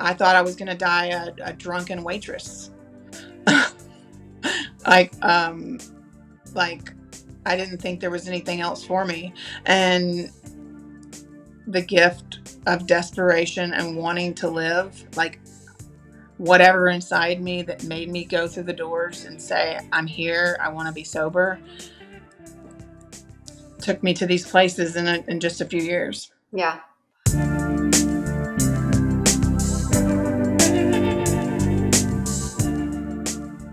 I thought I was going to die a drunken waitress. like, like I didn't think there was anything else for me. And the gift of desperation and wanting to live, like whatever inside me that made me go through the doors and say, I'm here, I want to be sober, took me to these places in just a few years. Yeah.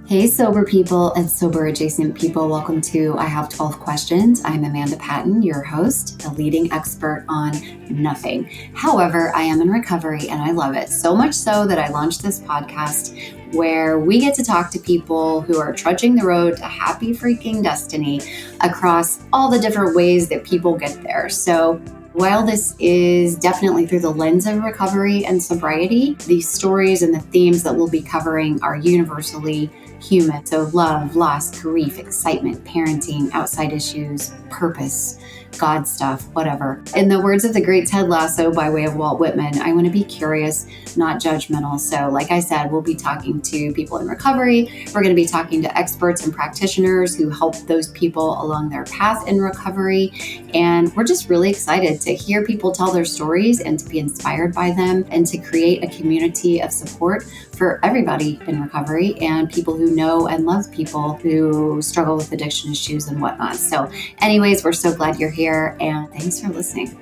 Hey, sober people and sober adjacent people. Welcome to I Have 12 Questions. I'm Amanda Patton, your host, a leading expert on nothing. However, I am in recovery and I love it so much so that I launched this podcast where we get to talk to people who are trudging the road to happy freaking destiny across all the different ways that people get there. So while this is definitely through the lens of recovery and sobriety, the stories and the themes that we'll be covering are universally human. So love, loss, grief, excitement, parenting, outside issues, purpose, God stuff, whatever. In the words of the great Ted Lasso by way of Walt Whitman, I want to be curious, not judgmental. So like I said, we'll be talking to people in recovery. We're going to be talking to experts and practitioners who help those people along their path in recovery. And we're just really excited to hear people tell their stories and to be inspired by them and to create a community of support for everybody in recovery and people who know and love people who struggle with addiction issues and whatnot. So anyways, we're so glad you're here and thanks for listening.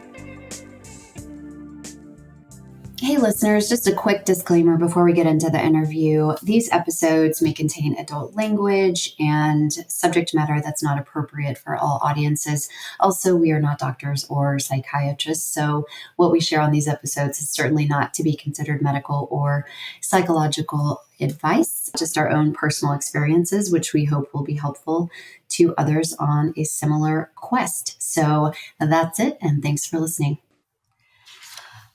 Hey listeners, just a quick disclaimer before we get into the interview. These episodes may contain adult language and subject matter that's not appropriate for all audiences. Also, we are not doctors or psychiatrists, so what we share on these episodes is certainly not to be considered medical or psychological advice, just our own personal experiences, which we hope will be helpful to others on a similar quest. So that's it, and thanks for listening.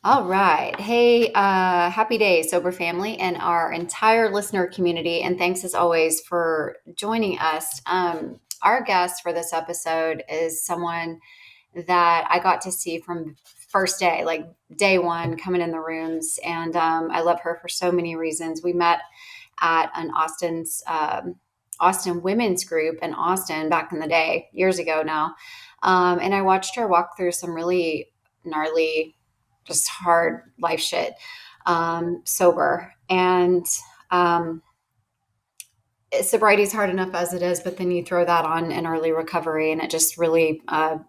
All right. Hey, happy day, Sober Family, and our entire listener community. And thanks as always for joining us. Our guest for this episode is someone that I got to see from first day, like day one, coming in the rooms. And I love her for so many reasons. We met at an Austin women's group in Austin back in the day, years ago now. And I watched her walk through some really gnarly, just hard life shit, sober. And sobriety is hard enough as it is, but then you throw that on in early recovery, and it just really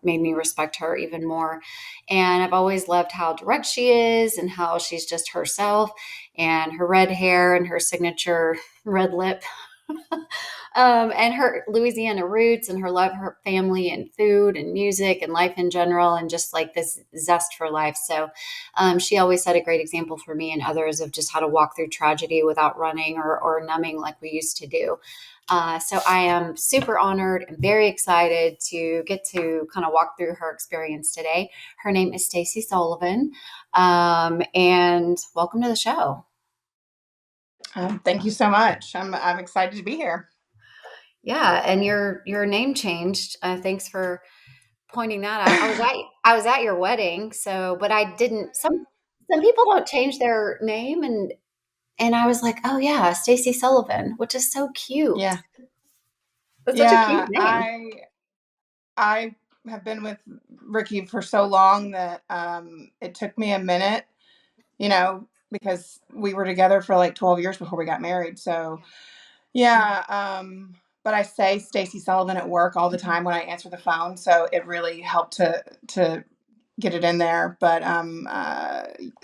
made me respect her even more. And I've always loved how direct she is and how she's just herself, and her red hair and her signature red lip. And her Louisiana roots and her love, her family and food and music and life in general, and just like this zest for life. So she always set a great example for me and others of just how to walk through tragedy without running or numbing like we used to do. So I am super honored and very excited to get to kind of walk through her experience today. Her name is Stacy Sullivan, and welcome to the show. Thank you so much. I'm excited to be here. Yeah, and your name changed. Thanks for pointing that out. I was at your wedding, so but I didn't. Some people don't change their name, and I was like, oh yeah, Stacy Sullivan, which is so cute. Yeah, That's such a cute name. I have been with Ricky for so long that it took me a minute, because we were together for like 12 years before we got married. So yeah, but I say Stacy Sullivan at work all the time when I answer the phone, so it really helped to get it in there. But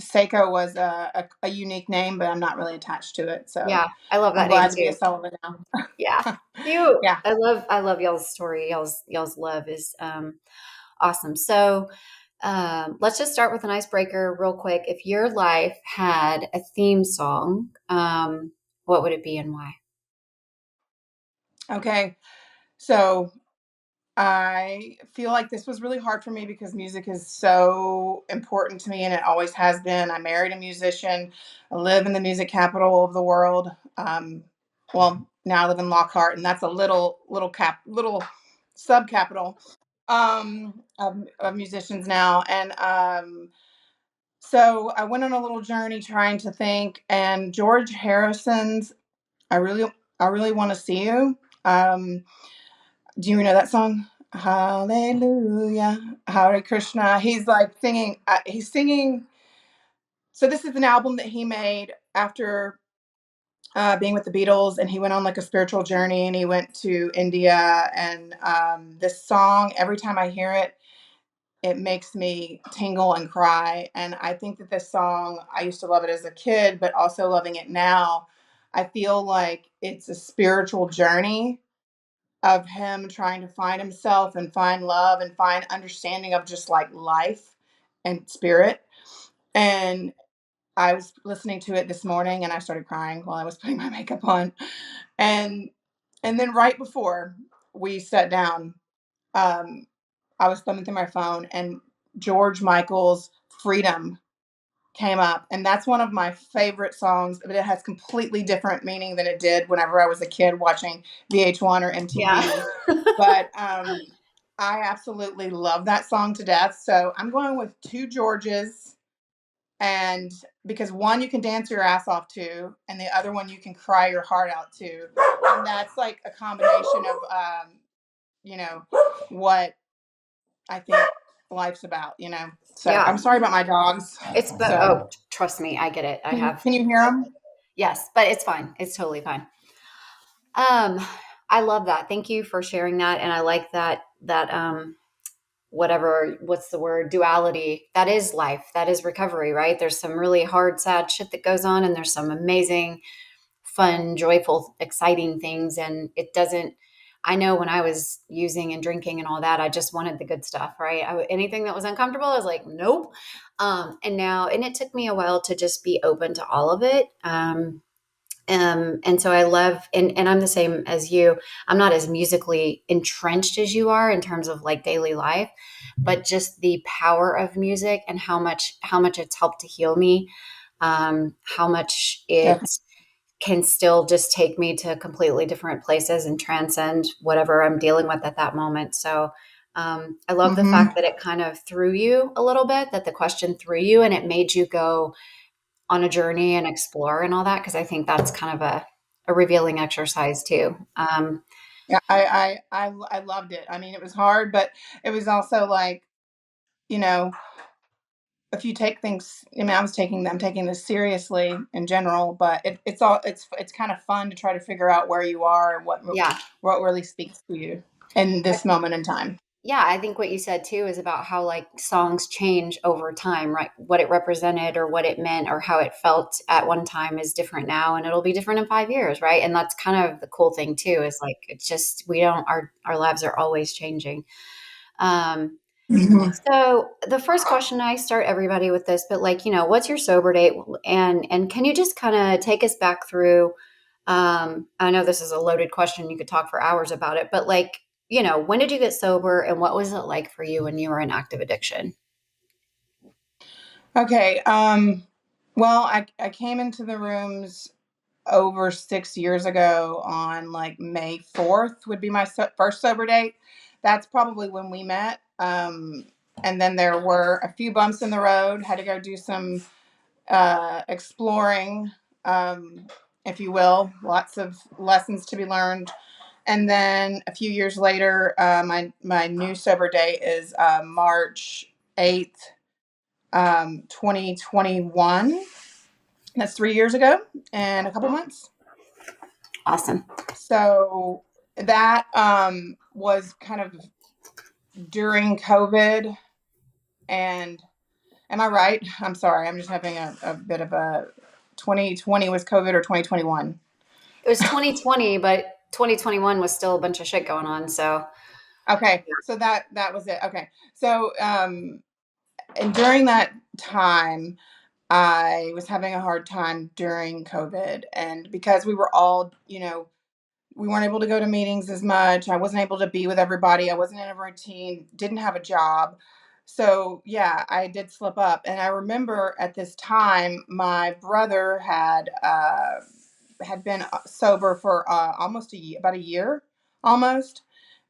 Seiko was a unique name, but I'm not really attached to it. So Yeah, I love that I'm glad name to be a too. Sullivan now. Yeah, cute. Yeah. I love y'all's story. Y'all's love is awesome. So let's just start with an icebreaker real quick. If your life had a theme song, what would it be and why? Okay. So I feel like this was really hard for me because music is so important to me and it always has been. I married a musician. I live in the music capital of the world. Well, now I live in Lockhart, and that's a little sub capital of musicians now. And So I went on a little journey trying to think, and George Harrison's "I really, I really want to see you." Um, do you know that song? Hallelujah, Hare Krishna. He's like singing. He's singing. So this is an album that he made after being with the Beatles, and he went on like a spiritual journey, and he went to India. And this song, every time I hear it, it makes me tingle and cry. And I think that this song, I used to love it as a kid, but also loving it now, I feel like it's a spiritual journey of him trying to find himself and find love and find understanding of just like life and spirit. And I was listening to it this morning and I started crying while I was putting my makeup on. And and then right before we sat down, um, I was thumbing through my phone and George Michael's Freedom came up. And that's one of my favorite songs, but it has completely different meaning than it did whenever I was a kid watching VH1 or Yeah. MTV. But I absolutely love that song to death. So I'm going with two Georges. And because one you can dance your ass off to, and the other one you can cry your heart out to. And that's like a combination of, you know, what I think life's about. So I'm Yeah. sorry about my dogs. But So oh, trust me, I get it. I have. can you hear them? Yes, but it's fine. It's totally fine. Um, I love that. Thank you for sharing that, and I like that whatever, what's the word, duality. That is life. That is recovery, right? There's some really hard, sad shit that goes on, and there's some amazing, fun, joyful, exciting things. And it doesn't. I know when I was using and drinking and all that, I just wanted the good stuff, right? Anything that was uncomfortable, I was like, nope. And it took me a while to just be open to all of it. And so I love, and I'm the same as you. I'm not as musically entrenched as you are in terms of like daily life, but just the power of music and how much it's helped to heal me, how much it Definitely. can still just take me to completely different places and transcend whatever I'm dealing with at that moment. So I love the Mm-hmm. fact that it kind of threw you a little bit, that the question threw you and it made you go on a journey and explore and all that, because I think that's kind of a revealing exercise too. Yeah, I loved it. I mean, it was hard, but it was also like, you know, if you take things, I mean, I'm taking this seriously in general, but it's kind of fun to try to figure out where you are and Yeah. what really speaks to you in this moment in time. Yeah, I think what you said too is about how like songs change over time, right? What it represented or what it meant or how it felt at one time is different now and it'll be different in 5 years, right? And that's kind of the cool thing too, is like it's just we don't our lives are always changing. Um Mhm. So the first question, I start everybody with this, but like, what's your sober date? And can you just kind of take us back through? I know this is a loaded question. You could talk for hours about it, but like, when did you get sober and what was it like for you when you were in active addiction? Okay. Well, I came into the rooms over 6 years ago on like May 4th would be my first sober date. That's probably when we met. And then there were a few bumps in the road. Had to go do some exploring, um, if you will. Lots of lessons to be learned. And then a few years later, my new sober date is March 8th, 2021. That's 3 years ago and a couple months. Awesome. So that was kind of during COVID. And am I right? I'm sorry. I'm just having a bit of a 2020 was COVID or 2021? It was 2020, but 2021 was still a bunch of shit going on. So Okay. So that was it. Okay. So and during that time, I was having a hard time during COVID. And because we were all, we weren't able to go to meetings as much. I wasn't able to be with everybody. I wasn't in a routine, didn't have a job. So, yeah, I did slip up. And I remember at this time, my brother had been sober for almost about a year, almost.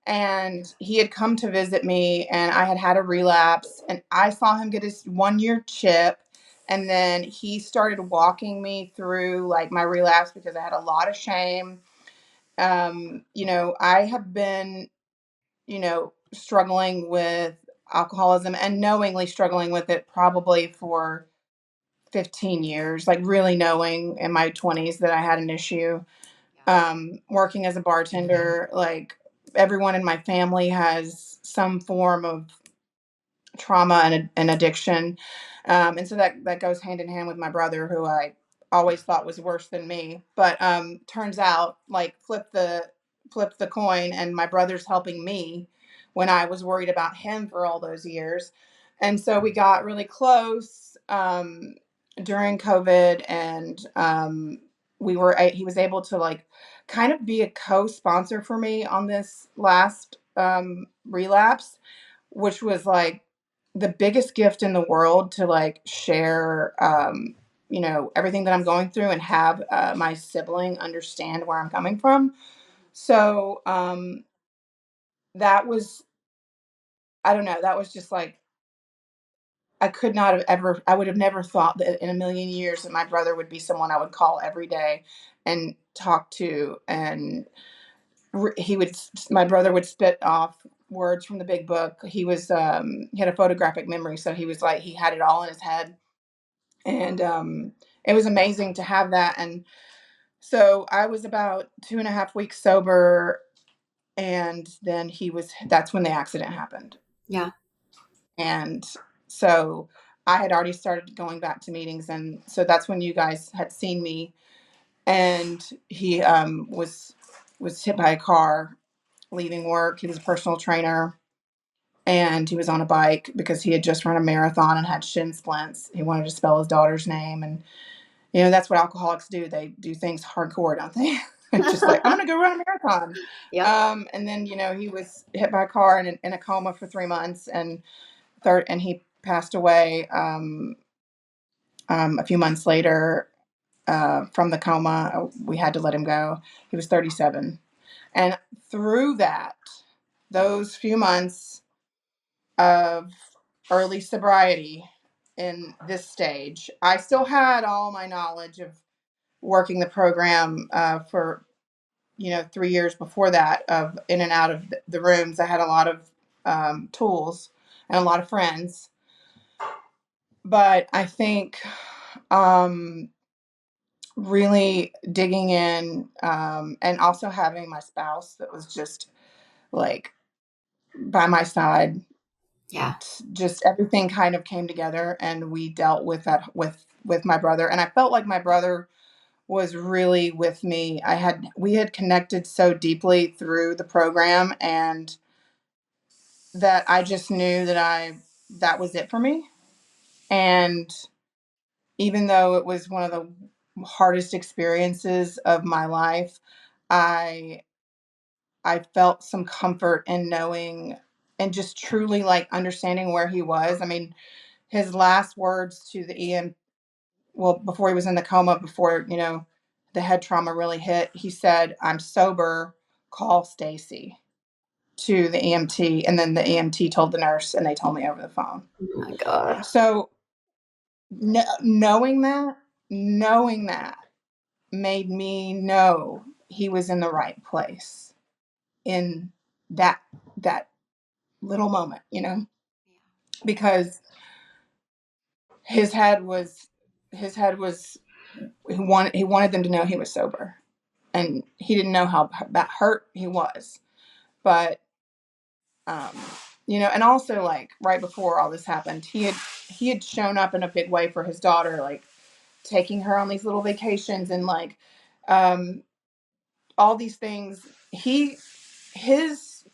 And he had come to visit me, and I had had a relapse. And I saw him get his 1 year chip. And then he started walking me through like my relapse because I had a lot of shame. I have been, struggling with alcoholism and knowingly struggling with it probably for 15 years, like really knowing in my 20s that I had an issue. Working as a bartender, like everyone in my family has some form of trauma and addiction. And so that goes hand in hand with my brother, who I always thought was worse than me. But turns out, like, flip the coin, and my brother's helping me when I was worried about him for all those years. And so we got really close during COVID, and he was able to like kind of be a co-sponsor for me on this last relapse, which was like the biggest gift in the world to like share, everything that I'm going through and have my sibling understand where I'm coming from. So that was, I don't know, that was just like, I would have never thought that in a million years that my brother would be someone I would call every day and talk to. And my brother would spit off words from the big book. He had a photographic memory. So he was like, he had it all in his head. And it was amazing to have that. And so I was about 2.5 weeks sober, and then that's when the accident happened. Yeah. And so I had already started going back to meetings, and so that's when you guys had seen me. And he was hit by a car leaving work. He was a personal trainer, and he was on a bike because he had just run a marathon and had shin splints. He wanted to spell his daughter's name, and that's what alcoholics do. They do things hardcore, don't they? Just like, I'm gonna go run a marathon. Yep. And then he was hit by a car and in a coma for 3 months, and he passed away a few months later from the coma. We had to let him go. He was 37, and through those few months of early sobriety in this stage, I still had all my knowledge of working the program for 3 years before that, of in and out of the rooms. I had a lot of tools and a lot of friends, but I think really digging in, and also having my spouse that was just like by my side, Yeah. just everything kind of came together, and we dealt with that with my brother, and I felt like my brother was really with me. We had connected so deeply through the program, and that I just knew that was it for me. And even though it was one of the hardest experiences of my life, I I felt some comfort in knowing and just truly like understanding where he was. I mean, his last words to the well, before he was in the coma, before, the head trauma really hit, he said, "I'm sober, call Stacy," to the EMT. And then the EMT told the nurse, and they told me over the phone. Oh my God. So knowing that made me know he was in the right place in that little moment, because his head was he wanted them to know he was sober, and he didn't know how that hurt he was. But um and also, like, right before all this happened, he had shown up in a big way for his daughter, like taking her on these little vacations, and like um all these things. His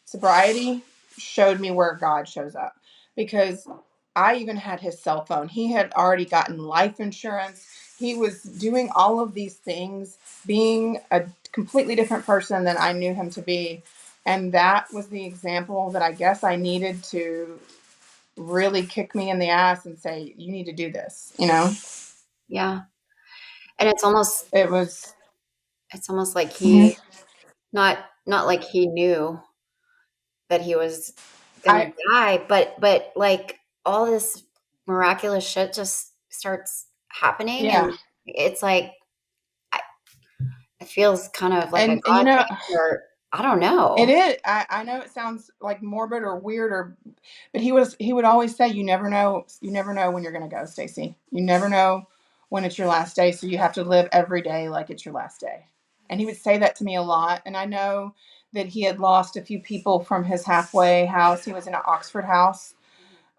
sobriety showed me where God shows up, because I even had his cell phone. He had already gotten life insurance. He was doing all of these things, being a completely different person than I knew him to be. And that was the example that I guess I needed to really kick me in the ass and say, you need to do this, Yeah. And It was. it's almost like Mhm. he not like he knew that he was gonna I die, but like all this miraculous shit just starts happening, Yeah. and it's like I, it feels kind of like a And God thing, or I don't it know. is. I know it sounds like morbid or weird or, but he would always say, you never know when you're going to go, Stacy. You never know when it's your last day. So you have to live every day like it's your last day. And he would say that to me a lot. And I know that he had lost a few people from his halfway house. He was in an Oxford house.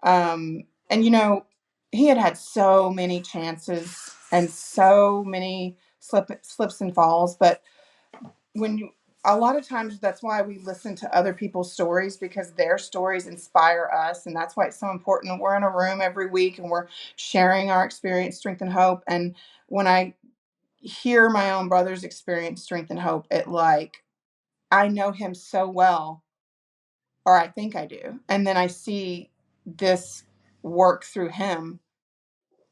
And he had had so many chances and so many slips and falls, but when you a lot of times that's why we listen to other people's stories, because their stories inspire us, and that's why it's so important. We're in a room every week and we're sharing our experience, strength, and hope. And when I hear my own brother's experience, strength, and hope, it like I know him so well, or I think I do, and then I see this work through him,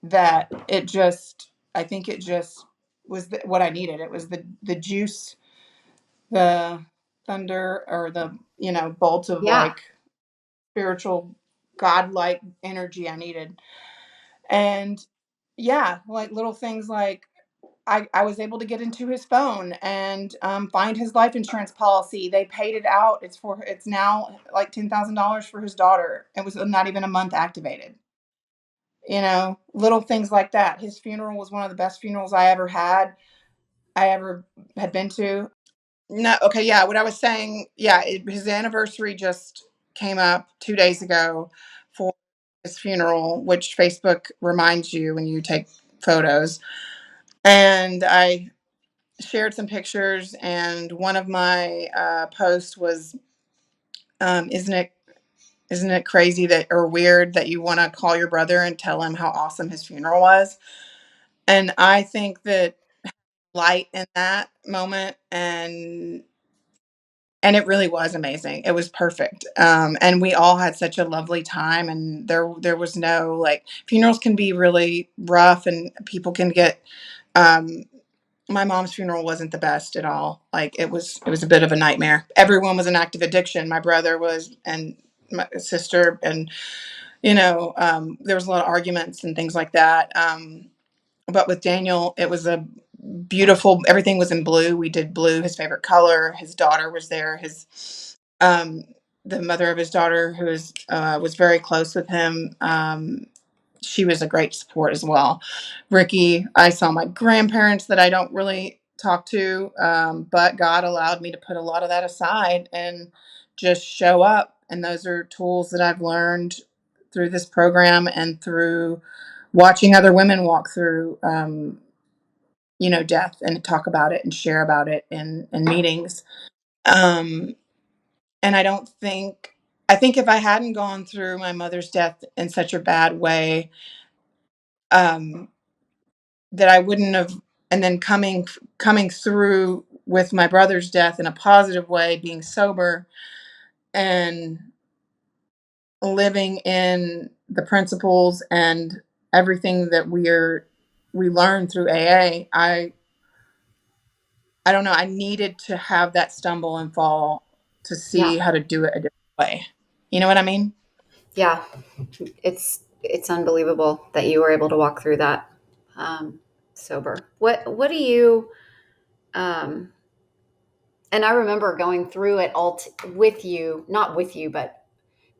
that it just I think it just was what I needed. It was the juice, the thunder, or the bolt of Yeah, like spiritual godlike energy I needed. And yeah, like little things like I was able to get into his phone and find his life insurance policy. They paid it out. It's now like $10,000 for his daughter. It was not even a month activated. Little things like that. His funeral was one of the best funerals I ever had been to. No, okay, yeah. What I was saying, yeah, his anniversary just came up 2 days ago for his funeral, which Facebook reminds you when you take photos. And I shared some pictures, and one of my posts was, isn't it crazy that or weird that you want to call your brother and tell him how awesome his funeral was? And I think that light in that moment, and it really was amazing. It was perfect. And we all had such a lovely time, and there was no like funerals can be really rough, and people can get um my mom's funeral wasn't the best at all. Like it was a bit of a nightmare. Everyone was in active addiction. My brother was, and my sister, and there was a lot of arguments and things like that. But with Daniel, it was a beautiful, everything was in blue. We did blue, his favorite color. His daughter was there. Um, the mother of his daughter, who was very close with him, she was a great support as well. Ricky, I saw my grandparents that I don't really talk to, but God allowed me to put a lot of that aside and just show up. And those are tools that I've learned through this program and through watching other women walk through, death and talk about it and share about it in meetings. Um, and I think if I hadn't gone through my mother's death in such a bad way, um, that I wouldn't have, and then coming through with my brother's death in a positive way, being sober and living in the principles and everything that we learn through AA. I don't know. I needed to have that stumble and fall to yeah, see how to do it a different way. You know what I mean? yeah. It's unbelievable that you were able to walk through that sober. What do you um, and I remember going through it all with you, not with you, but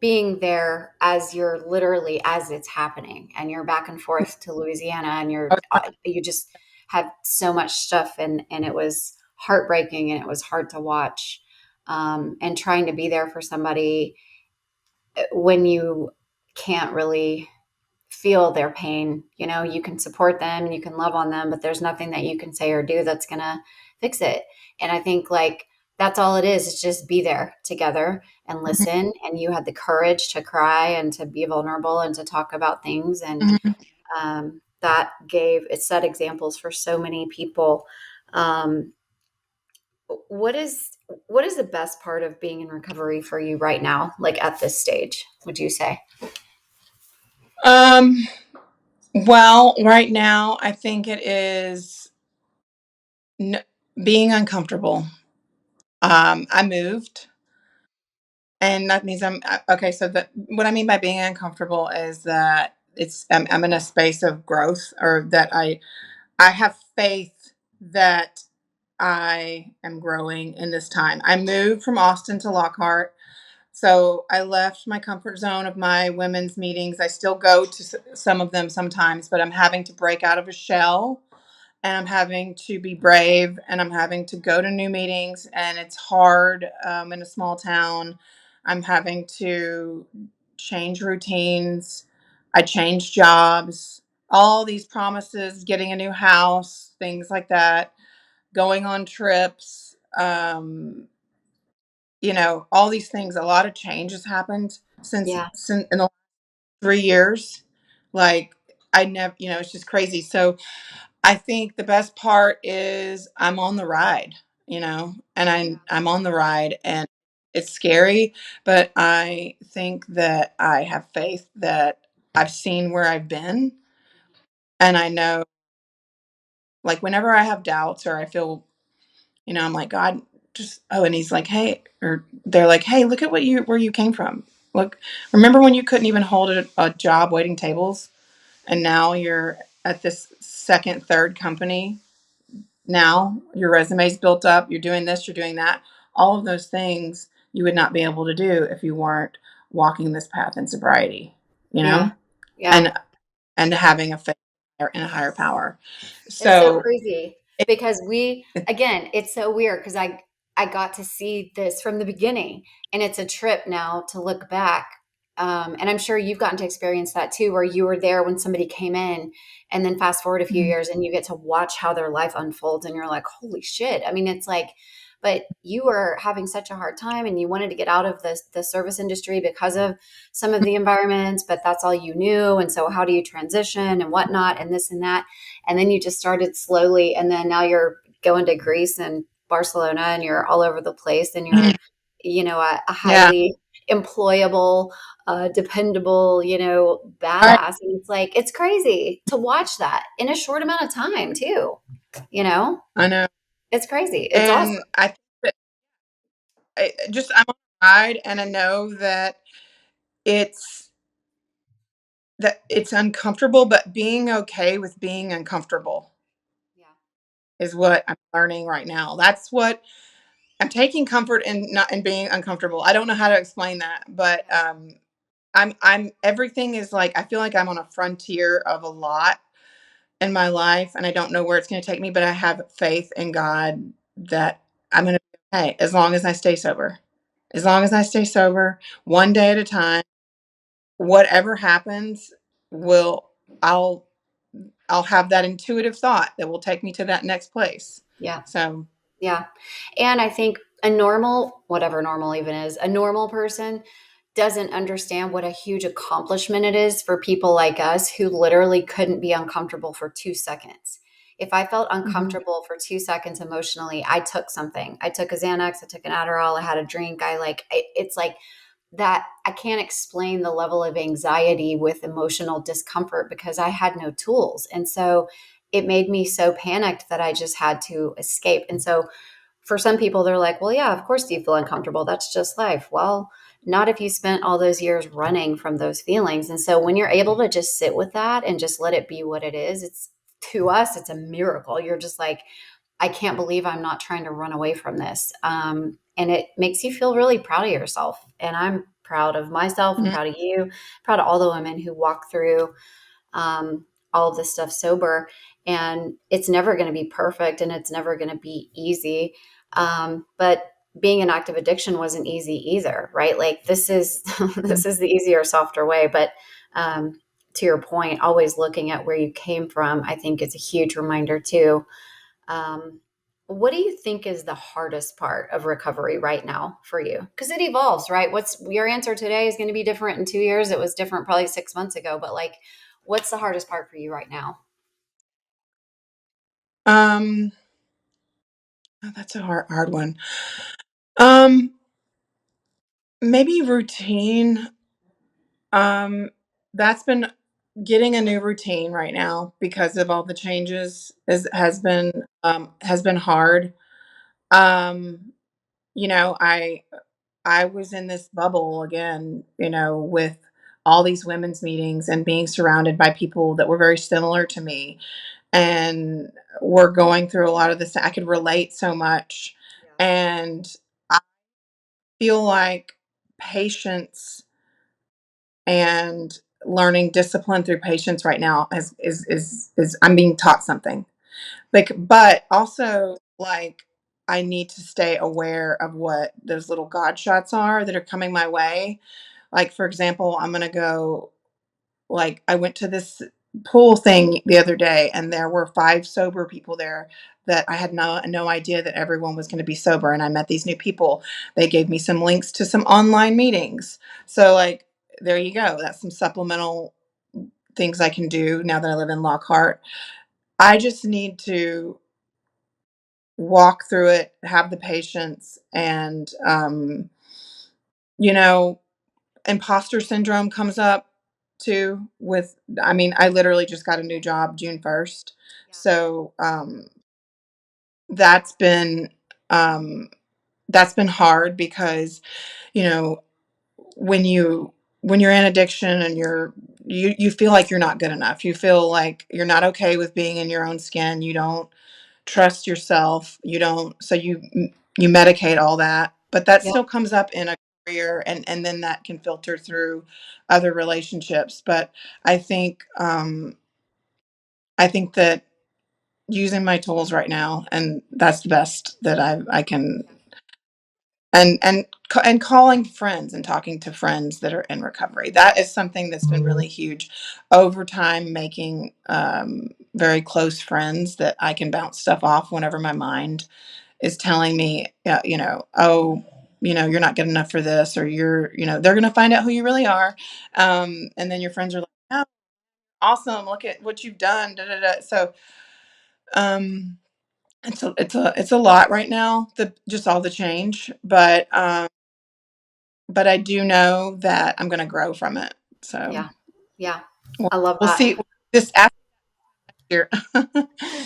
being there as you're literally as it's happening, and you're back and forth to Louisiana, and you just have so much stuff, and it was heartbreaking, and it was hard to watch, and trying to be there for somebody when you can't really feel their pain. You can support them and you can love on them, but there's nothing that you can say or do that's going to fix it. And I think like that's all it is. It's just be there together and Mhm, listen. And you had the courage to cry and to be vulnerable and to talk about things. And mhm. it set examples for so many people. Um, what is what is the best part of being in recovery for you right now, like at this stage, would you say? Um, well, right now, I think it is n- being uncomfortable. I moved, and that means okay. So what I mean by being uncomfortable is that I'm in a space of growth, or that I have faith that I am growing in this time. I moved from Austin to Lockhart. So I left my comfort zone of my women's meetings. I still go to some of them sometimes, but I'm having to break out of a shell, and I'm having to be brave, and I'm having to go to new meetings, and it's hard in a small town. I'm having to change routines. I changed jobs, all these promises, getting a new house, things like that, going on trips, all these things. A lot of change has happened Yeah. since in the last 3 years. Like, I never, it's just crazy. So I think the best part is I'm on the ride, and I'm on the ride, and it's scary, but I think that I have faith that I've seen where I've been, and I know, like, whenever I have doubts or I feel, I'm like, God, just, oh, and he's like, hey, or they're like, hey, look at where you came from. Look, remember when you couldn't even hold a job waiting tables, and now you're at this second, third company. Now your resume's built up. You're doing this, you're doing that. All of those things you would not be able to do if you weren't walking this path in sobriety, Yeah. Yeah. and having a faith in a higher power. It's so So crazy it, because it, again, it's so weird because I got to see this from the beginning, and it's a trip now to look back. And I'm sure you've gotten to experience that too, where you were there when somebody came in, and then fast forward a few Mhm. years and you get to watch how their life unfolds, and you're like, holy shit. I mean, it's like, but you were having such a hard time and you wanted to get out of the service industry because of some of the environments, but that's all you knew. And so how do you transition and whatnot and this and that? And then you just started slowly, and then now you're going to Greece and Barcelona, and you're all over the place, and Mhm. you're a Yeah. highly employable, dependable, Right. badass. And it's like, it's crazy to watch that in a short amount of time too. you know I know. it's crazy, it's awesome. And I think that I'm on a ride, and I know it's that it's uncomfortable, but being okay with being uncomfortable Yeah. is what I'm learning right now. That's what I'm taking comfort in, not in being uncomfortable. I don't know how to explain that, but I'm everything is like, I feel like I'm on a frontier of a lot in my life, and I don't know where it's going to take me, but I have faith in God that I'm going to be okay as long as I stay sober. As long as I stay sober, one day at a time, whatever happens, will I'll I'll have that intuitive thought that will take me to that next place. Yeah. So, Yeah. And I think a normal, whatever normal even is, a normal person doesn't understand what a huge accomplishment it is for people like us who literally couldn't be uncomfortable for 2 seconds. If I felt mhm, uncomfortable for 2 seconds emotionally, I took something. I took a Xanax, I took an Adderall, I had a drink. It's like that. I can't explain the level of anxiety with emotional discomfort because I had no tools. And so it made me so panicked that I just had to escape. And so for some people, they're like, well, yeah, of course you feel uncomfortable. That's just life. Well, not if you spent all those years running from those feelings. And so when you're able to just sit with that and just let it be what it is, it's to us, it's a miracle. You're just like, I can't believe I'm not trying to run away from this. And it makes you feel really proud of yourself. And I'm proud of myself. I'm mhm, proud of you, proud of all the women who walk through all of this stuff sober. And it's never going to be perfect and it's never going to be easy. But being an active addiction wasn't easy either, right? Like this is mhm. this is the easier, softer way. But to your point, always looking at where you came from, I think is a huge reminder too. Um, what do you think is the hardest part of recovery right now for you? Because it evolves, right? What's your answer today is going to be different in 2 years. It was different probably 6 months ago, but like, what's the hardest part for you right now? Um, oh, that's a hard one. Um, Maybe routine. Um, that's been getting a new routine right now because of all the changes has been hard. Um, I was in this bubble again, with all these women's meetings and being surrounded by people that were very similar to me and were going through a lot of this. I could relate so much. And I feel like patience and learning discipline through patience right now is I'm being taught something. Like, but also like I need to stay aware of what those little God shots are that are coming my way. Like, for example, I'm gonna go, like, I went to this pool thing the other day, and there were 5 sober people there that I had no idea that everyone was gonna be sober, and I met these new people. They gave me some links to some online meetings. So, like, there you go. That's some supplemental things I can do now that I live in Lockhart. I just need to walk through it, have the patience, and, you know, imposter syndrome comes up too with, I mean, I literally just got a new job June 1st. So, that's been, um, that's been hard because, you know, when you when you're in addiction and you feel like you're not good enough. You feel like you're not okay with being in your own skin. You don't trust yourself. You don't, so you medicate all that, but that Yep. still comes up in a career, and then that can filter through other relationships. But I think I think that using my tools right now, and that's the best that I can, and calling friends and talking to friends that are in recovery. That is something that's been really huge over time, making very close friends that I can bounce stuff off whenever my mind is telling me, oh, you're not good enough for this, or they're going to find out who you really are. And then your friends are like, oh, awesome. Look at what you've done. Da, da, da. So, um, it's a lot right now, just all the change, but I do know that I'm going to grow from it. So Yeah. Yeah. we'll, I love we'll that. see this after year.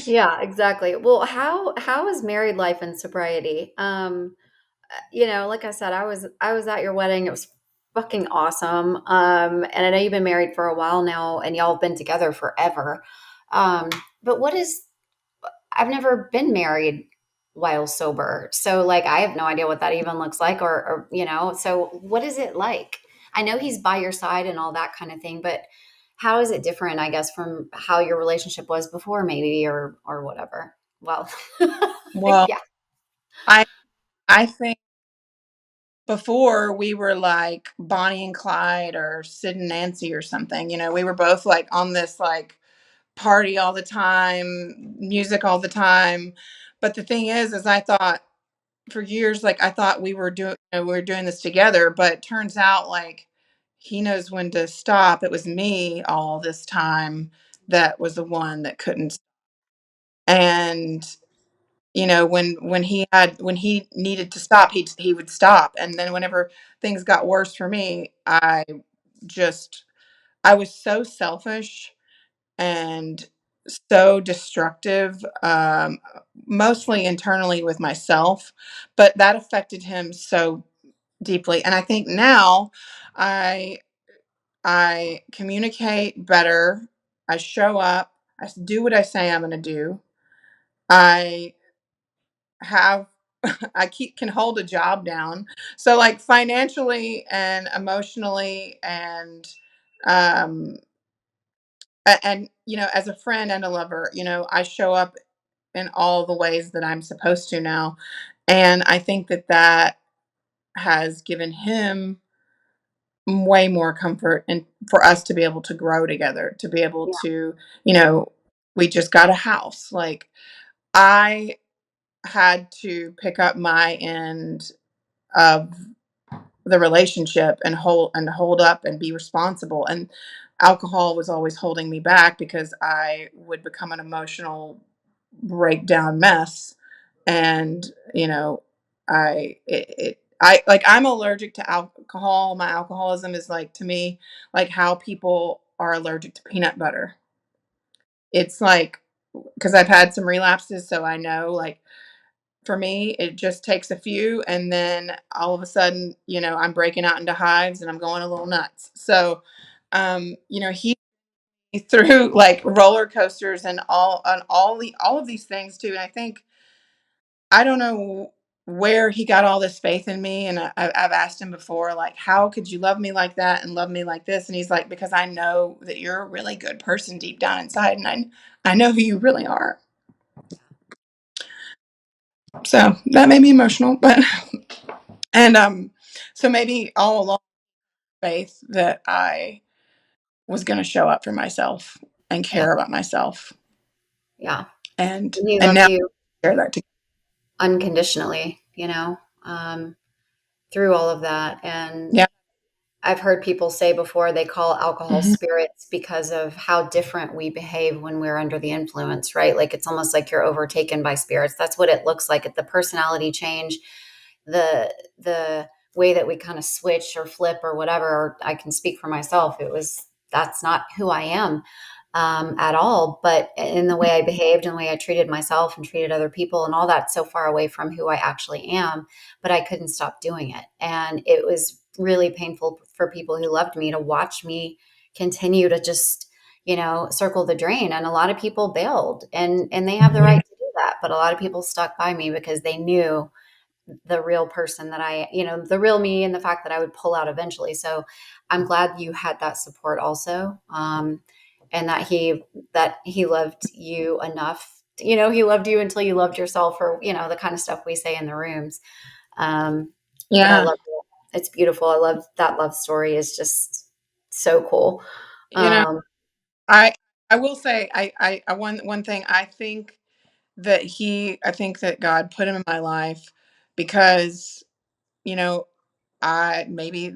Yeah, exactly. Well, how is married life and sobriety? Like I said, I was at your wedding. It was fucking awesome. And I know you've been married for a while now, and y'all have been together forever. But I've never been married while sober, so like I have no idea what that even looks like, or. So what is it like? I know he's by your side and all that kind of thing, but how is it different? I guess from how your relationship was before, maybe, or whatever. Well, Well, yeah, I I think before we were like Bonnie and Clyde or Sid and Nancy or something. We were both like on this like party all the time, music all the time. But the thing is I thought for years, like I thought we were doing this together, but it turns out like he knows when to stop. It was me all this time that was the one that couldn't. And when he needed to stop, he would stop. And then whenever things got worse for me, just I was so selfish and so destructive, mostly internally with myself, but that affected him so deeply. And I think now I I communicate better. I show up. I do what I say I'm going to do. I have I keep can hold a job down. So like financially and emotionally um and as a friend and a lover, I show up in all the ways that I'm supposed to now. And I think that has given him way more comfort, and for us to be able to grow together, to be able yeah, to, you know, we just got a house. Like I had to pick up my end of the relationship and hold up and be responsible. And alcohol was always holding me back because I would become an emotional breakdown mess. And I like, I'm allergic to alcohol. My alcoholism is like, to me, like how people are allergic to peanut butter. It's like, because I've had some relapses, so I know, like, for me, it just takes a few, and then all of a sudden, I'm breaking out into hives and I'm going a little nuts. So, he through like roller coasters and all of these things too. And I don't know where he got all this faith in me. And I've asked him before, like, how could you love me like that and love me like this? And he's like, because I know that you're a really good person deep down inside, and I know who you really are. So that made me emotional, but and so maybe all along faith that I was going to show up for myself and Yeah. care about myself, Yeah. and And he and loved now you share that to. unconditionally, through all of that. And Yeah. I've heard people say before they call alcohol Hmm. spirits because of how different we behave when we're under the influence, right? Like it's almost like you're overtaken by spirits. That's what it looks like. The personality change, the way that we kind of switch or flip or whatever. Or I can speak for myself. That's not who I am at all. But in the way I behaved and the way I treated myself and treated other people and all that, so far away from who I actually am. But I couldn't stop doing it, and it was really painful for people who loved me to watch me continue to just circle the drain. And a lot of people bailed, and they have the right to do that, but a lot of people stuck by me because they knew the real person that the real me, and the fact that I would pull out eventually. So I'm glad you had that support also. And that he loved you enough. He loved you until you loved yourself, or, the kind of stuff we say in the rooms. But I Yeah. love it. It's beautiful. I love that love story is just so cool. You know, Um, I I will say I one thing I think that God put him in my life because, you know, I maybe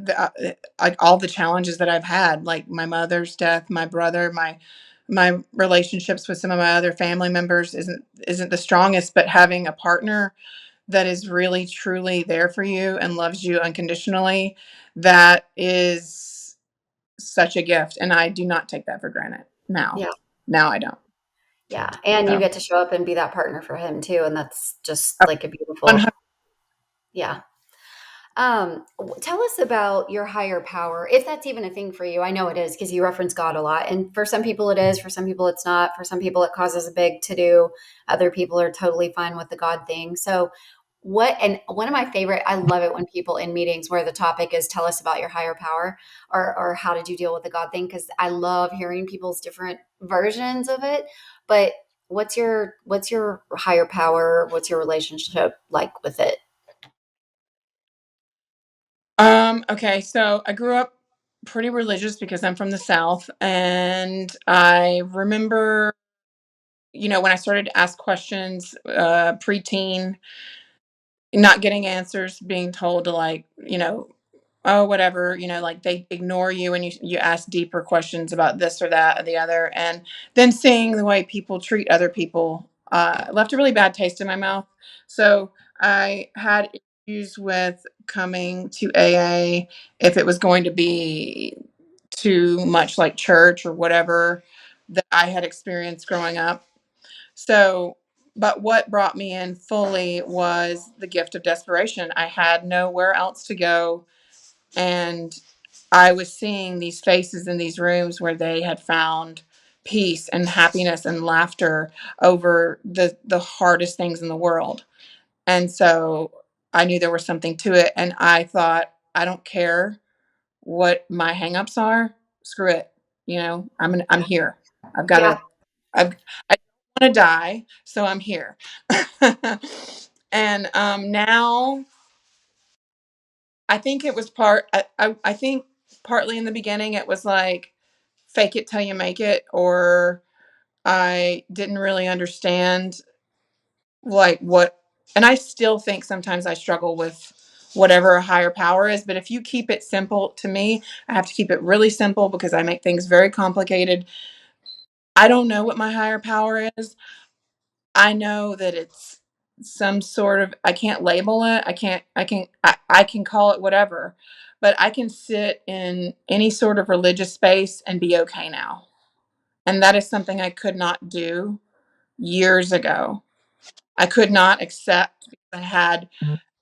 like all the challenges that I've had, like my mother's death, my brother, my relationships with some of my other family members isn't the strongest, but having a partner that is really truly there for you and loves you unconditionally, that is such a gift, and I do not take that for granted now. yeah. Now I don't. Yeah. And you So, get to show up and be that partner for him too. And that's just like a beautiful, 100. yeah. Tell us about your higher power, if that's even a thing for you. I know it is because you reference God a lot. And for some people it is, for some people it's not. For some people it causes a big to do. Other people are totally fine with the God thing. So and one of my favorite, I love it when people in meetings where the topic is tell us about your higher power, or how did you deal with the God thing? Because I love hearing people's different versions of it. But what's your higher power? What's your relationship like with it? Okay, so I grew up pretty religious because I'm from the South, and I remember, when I started to ask questions, preteen, not getting answers, being told to, like, oh, whatever, like they ignore you and you ask deeper questions about this or that or the other. And then seeing the way people treat other people left a really bad taste in my mouth. So I had issues with coming to AA if it was going to be too much like church or whatever that I had experienced growing up. So, but what brought me in fully was the gift of desperation. I had nowhere else to go, and I was seeing these faces in these rooms where they had found peace and happiness and laughter over the hardest things in the world. And so I knew there was something to it, and I thought, I don't care what my hangups are. Screw it. I'm here. I've got Yeah. to I don't want to die, so I'm here. And now I think it was I think partly in the beginning it was like fake it till you make it, or I didn't really understand like what, and I still think sometimes I struggle with whatever a higher power is, but if you keep it simple, to me, I have to keep it really simple because I make things very complicated. I don't know what my higher power is. I know that it's some sort of, I can't label it. I can call it whatever, but I can sit in any sort of religious space and be okay now. And that is something I could not do years ago. I could not accept because I had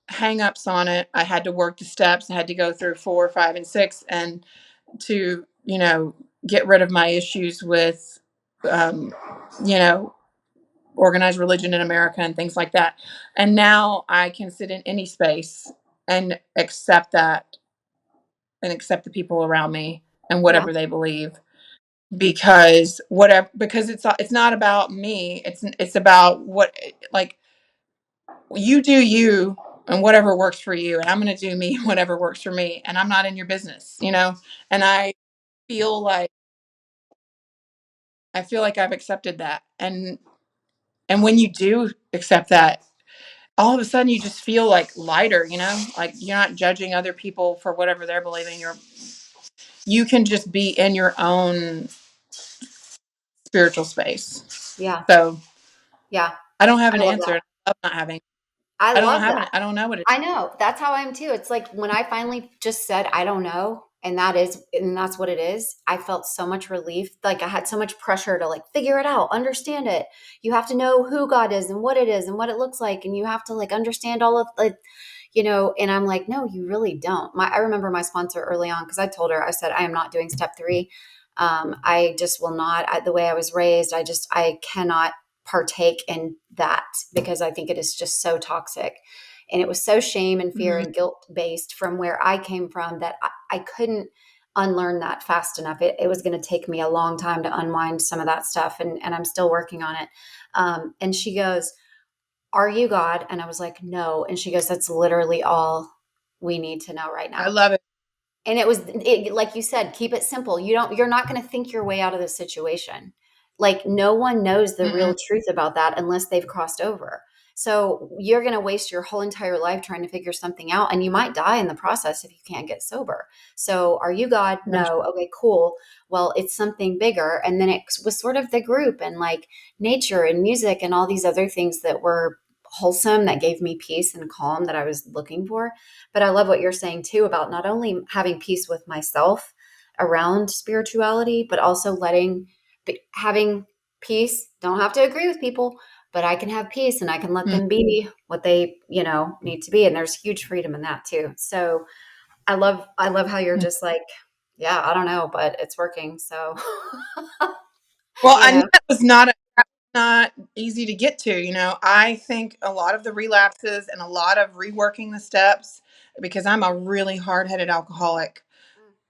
hang-ups on it. I had to work the steps. I had to go through 4, 5, and 6, and to, get rid of my issues with, um, you know, organized religion in America and things like that. And now I can sit in any space and accept that and accept the people around me and Yeah. whatever they believe, because it's not about me. It's about what, like, you do you and whatever works for you, and I'm going to do me whatever works for me, and I'm not in your business. And feel like I feel like I've accepted that. And when you do accept that, all of a sudden you just feel like lighter, like you're not judging other people for whatever they're believing. You can just be in your own spiritual space. Yeah. So Yeah. I don't have I an love that. answer. I love not having. I love that. I don't know what it I know. That's how I am too. It's like when I finally just said, I don't know. And that's what it is. I felt so much relief. Like I had so much pressure to like figure it out, understand it. You have to know who God is and what it is and what it looks like. And you have to like understand all of and I'm like, no, you really don't. I remember my sponsor early on, because I told her, I said, I am not doing step 3. I just will not. The way I was raised, I cannot partake in that because I think it is just so toxic. And it was so shame and fear Mhm. and guilt based from where I came from that I couldn't unlearn that fast enough. It was going to take me a long time to unwind some of that stuff. And I'm still working on it. And she goes, are you God? And I was like, no. And she goes, that's literally all we need to know right I now. love it. And like you said, keep it simple. You're not going to think your way out of the situation. Like no one knows the real Mm-mm. truth about that unless they've crossed over. So you're going to waste your whole entire life trying to figure something out, and you might die in the process if you can't get sober. So are you God? No. Okay, cool. Well, it's something bigger. And then it was sort of the group and like nature and music and all these other things that were wholesome, that gave me peace and calm that I was looking for. But I love what you're saying too about not only having peace with myself around spirituality, but also having peace. Don't have to agree with people, but I can have peace and I can let Mm. them be what they, need to be. And there's huge freedom in that too. So I love how you're just like, yeah, I don't know, but it's working. So, Well, you I know know, that was not easy to get to. I think a lot of the relapses and a lot of reworking the steps, because I'm a really hard-headed alcoholic.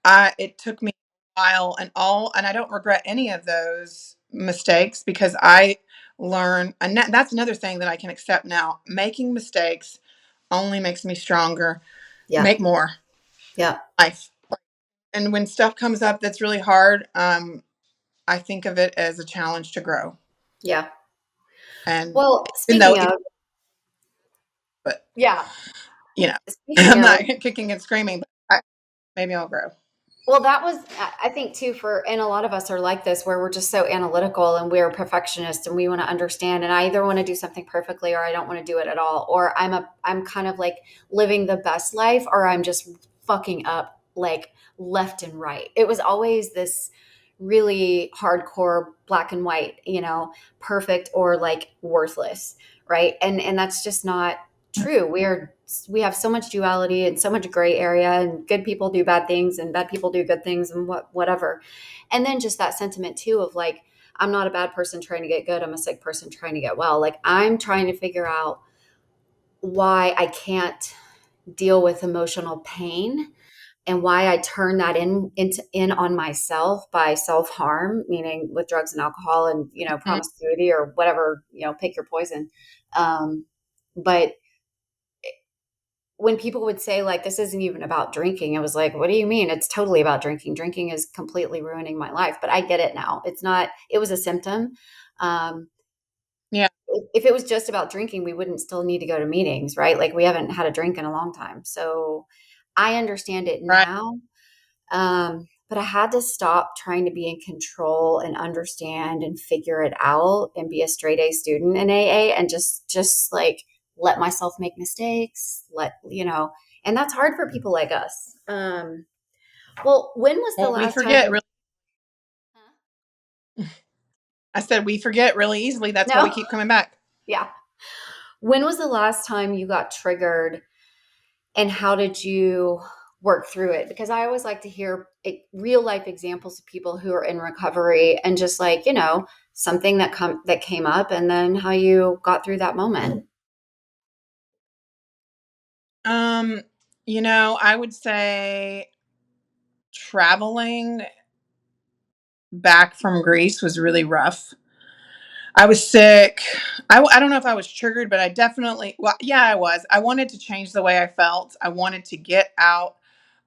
It took me a while, and I don't regret any of those mistakes because I learn, and that's another thing that I can accept now. Making mistakes only makes me stronger. yeah, Make more yeah, life. And when stuff comes up that's really hard, I think of it as a challenge to grow. yeah. And Well, even though, speaking of, but yeah, you know, speaking I'm of, not kicking and screaming, but maybe I'll grow. well, that was, I think, too, and a lot of us are like this, where we're just so analytical and we're perfectionists and we want to understand. And I either want to do something perfectly or I don't want to do it at all. Or I'm kind of like living the best life, or I'm just fucking up like left and right. It was always this really hardcore black and white, perfect or like worthless. Right. And that's just not true. We have so much duality and so much gray area, and good people do bad things and bad people do good things and whatever. And then just that sentiment too of like, I'm not a bad person trying to get good. I'm a sick person trying to get well. Like I'm trying to figure out why I can't deal with emotional pain and why I turn that in on myself by self-harm, meaning with drugs and alcohol and, Mhm. promiscuity or whatever, pick your poison. But when people would say like, this isn't even about drinking, it was like, what do you mean? It's totally about drinking. Drinking is completely ruining my life, but I get it now. It's not, it was a symptom. Um, Yeah, if it was just about drinking, we wouldn't still need to go to meetings, right? Like we haven't had a drink in a long time. So I understand it right. now. But I had to stop trying to be in control and understand and figure it out and be a straight A student in AA and just like let myself make mistakes, and that's hard for people like us. Well, when was the Well, we last time forget you, really. I said we forget really easily. That's why we no, keep coming back. yeah. When was the last time you got triggered, and how did you work through it? Because I always like to hear real life examples of people who are in recovery, and just like, something that came up, and then how you got through that moment. Um, I would say traveling back from Greece was really rough. I was sick. I don't know if I was triggered, but I definitely, well, yeah, I was. I wanted to change the way I felt. I wanted to get out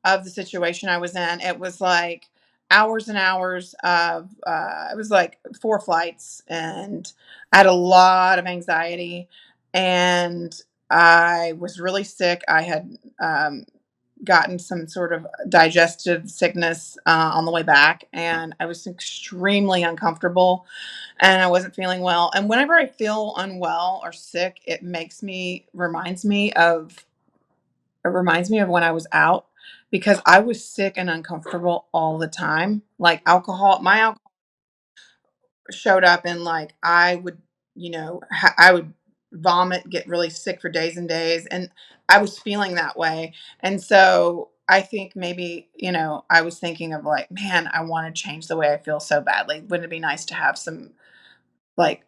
of the situation I was in. It was like hours and hours of, it was like 4 flights, and I had a lot of anxiety, and I was really sick. I had gotten some sort of digestive sickness on the way back, and I was extremely uncomfortable, and I wasn't feeling well. And whenever I feel unwell or sick, it reminds me of when I was out, because I was sick and uncomfortable all the time. Like my alcohol showed up, and like I would, I would vomit, get really sick for days and days, and I was feeling that way. And so I think maybe, I was thinking of like, man, I want to change the way I feel so badly. Wouldn't it be nice to have some like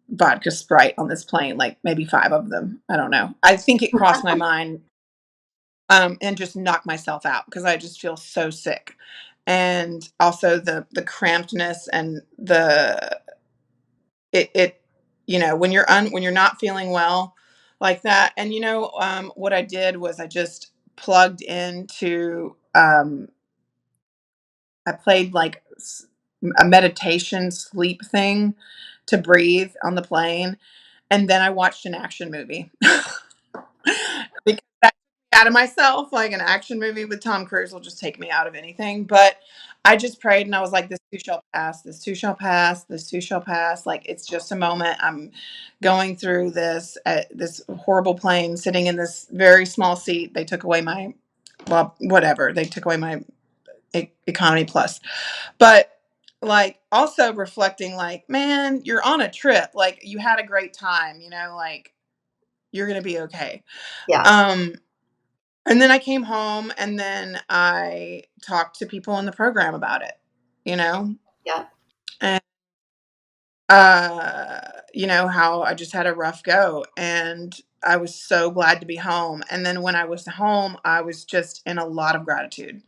vodka Sprite on this plane, like maybe 5 of them? I don't know. I think it crossed my mind, and just knock myself out because I just feel so sick. And also the crampedness and it when you're not feeling well like that. And what I did was I just plugged into I played like a meditation sleep thing to breathe on the plane, and then I watched an action movie. Because that took me out of myself, like an action movie with Tom Cruise will just take me out of anything. But I just prayed, and I was like, this too shall pass, this too shall pass, this too shall pass. Like, it's just a moment. I'm going through this horrible plane, sitting in this very small seat. They took away my, well, whatever. They took away my economy plus. But like also reflecting like, man, you're on a trip. Like, you had a great time, like you're going to be okay. Yeah. Um, and then I came home, and then I talked to people in the program about it, you know, Yeah. and, how I just had a rough go, and I was so glad to be home. And then when I was home, I was just in a lot of gratitude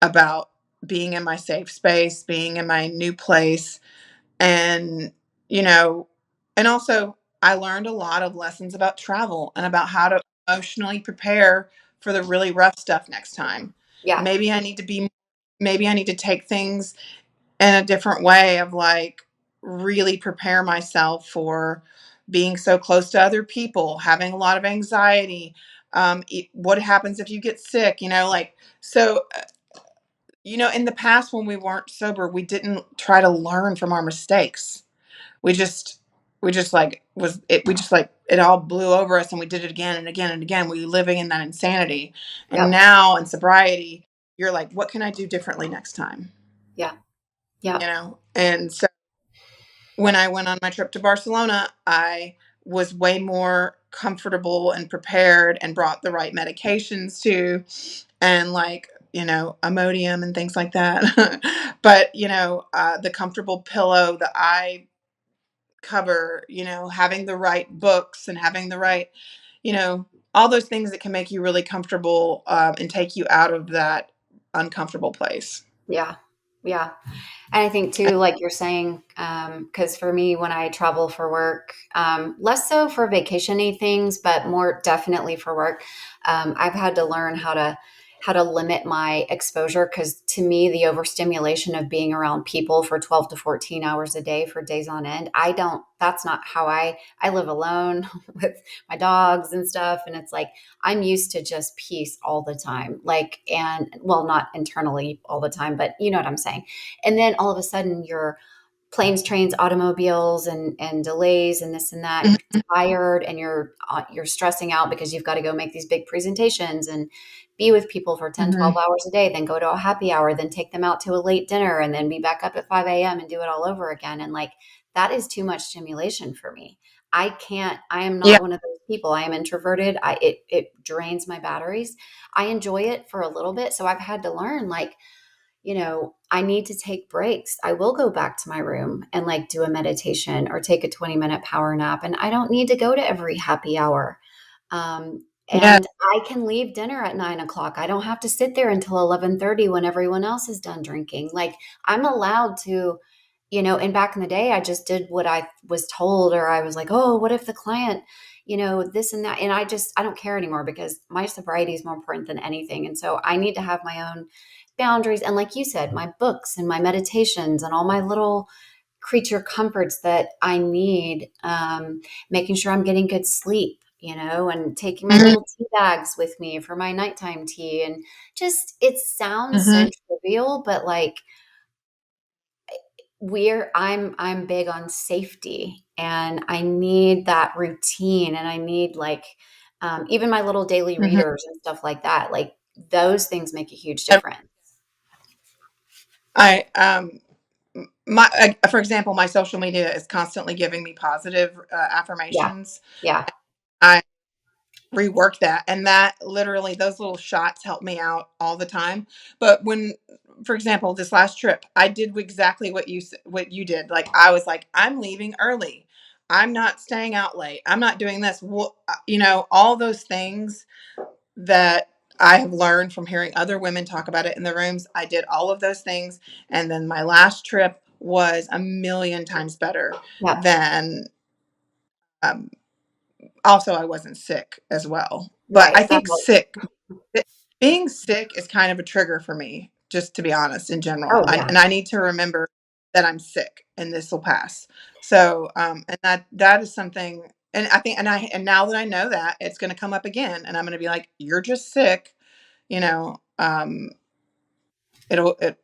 about being in my safe space, being in my new place. And, you know, and also I learned a lot of lessons about travel and about how to emotionally prepare for the really rough stuff next time. Yeah. Maybe I need to be, maybe I need to take things in a different way of like really prepare myself for being so close to other people, having a lot of anxiety. What happens if you get sick? In the past when we weren't sober, we didn't try to learn from our mistakes. We just we just like was it we just like it all blew over us, and we did it again and again and again. We were living in that insanity. And Yep. now in sobriety, you're like, what can I do differently next time? Yeah. Yeah. And so when I went on my trip to Barcelona, I was way more comfortable and prepared and brought the right medications too, and like, Imodium and things like that. But, the comfortable pillow, the eye cover, having the right books and having the right, you know, all those things that can make you really comfortable, and take you out of that uncomfortable place. Yeah. Yeah. And I think too, like you're saying, because for me, when I travel for work, less so for vacationy things, but more definitely for work, I've had to learn how to limit my exposure. Because to me, the overstimulation of being around people for 12 to 14 hours a day for days on end, I don't. That's not how I live alone with my dogs and stuff, and it's like I'm used to just peace all the time, like, and well, not internally all the time, but you know what I'm saying. And then all of a sudden your planes, trains, automobiles, and delays and this and that, and you're tired, and you're stressing out because you've got to go make these big presentations and be with people for 10, Mm-hmm. 12 hours a day, then go to a happy hour, then take them out to a late dinner, and then be back up at 5 a.m. and do it all over again. And like, that is too much stimulation for me. I am Yeah. not one of those people. I am introverted. It drains my batteries. I enjoy it for a little bit. So I've had to learn, like, I need to take breaks. I will go back to my room and like do a meditation or take a 20-minute power nap. And I don't need to go to every happy hour. Yeah. And I can leave dinner at 9 o'clock. I don't have to sit there until 11:30 when everyone else is done drinking. Like, I'm allowed to, and back in the day, I just did what I was told, or I was like, oh, what if the client, this and that. And I don't care anymore because my sobriety is more important than anything. And so I need to have my own boundaries. And like you said, my books and my meditations and all my little creature comforts that I need, making sure I'm getting good sleep, and taking my Hmm. little tea bags with me for my nighttime tea. And just, it sounds Hmm. so trivial, but like, I'm big on safety, and I need that routine, and I need like, even my little daily Hmm. readers and stuff like that. Like, those things make a huge difference. I my for example, my social media is constantly giving me positive Yeah. affirmations. Yeah. I rework that, and that literally, those little shots help me out all the time. But when, for example, this last trip, I did exactly what you did. Like, I was like, I'm leaving early, I'm not staying out late, I'm not doing this. All those things that I have learned from hearing other women talk about it in the rooms. I did all of those things, and then my last trip was a million times better Yeah. than um, also, I wasn't sick as well. But Right. I That think helps. being sick is kind of a trigger for me, just to be honest, in general. Oh yeah. And I need to remember that I'm sick and this will pass. So, and that is something, and I think, and now that I know that, it's going to come up again, and I'm going to be like, you're just sick, you know, it'll, it,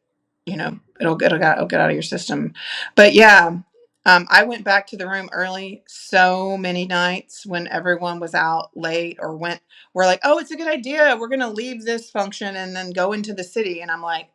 it'll get out of your system. But yeah, I went back to the room early so many nights when everyone was out late, or we're like, oh, it's a good idea, we're going to leave this function and then go into the city. And I'm like,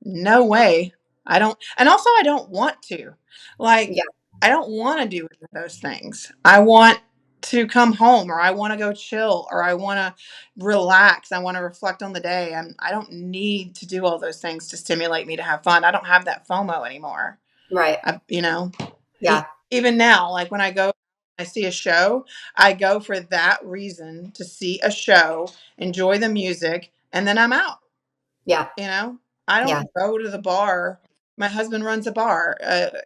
no way. I don't, and also I don't want to. Like, Yeah. I don't want to do any of those things. I want to come home, or I want to go chill, or I want to relax. I want to reflect on the day. I don't need to do all those things to stimulate me to have fun. I don't have that FOMO anymore. Right. I, you know, Yeah. Even now, like when I see a show, I go for that reason, to see a show, enjoy the music, and then I'm out. Yeah. You know, I Yeah. don't go to the bar. My husband runs a bar,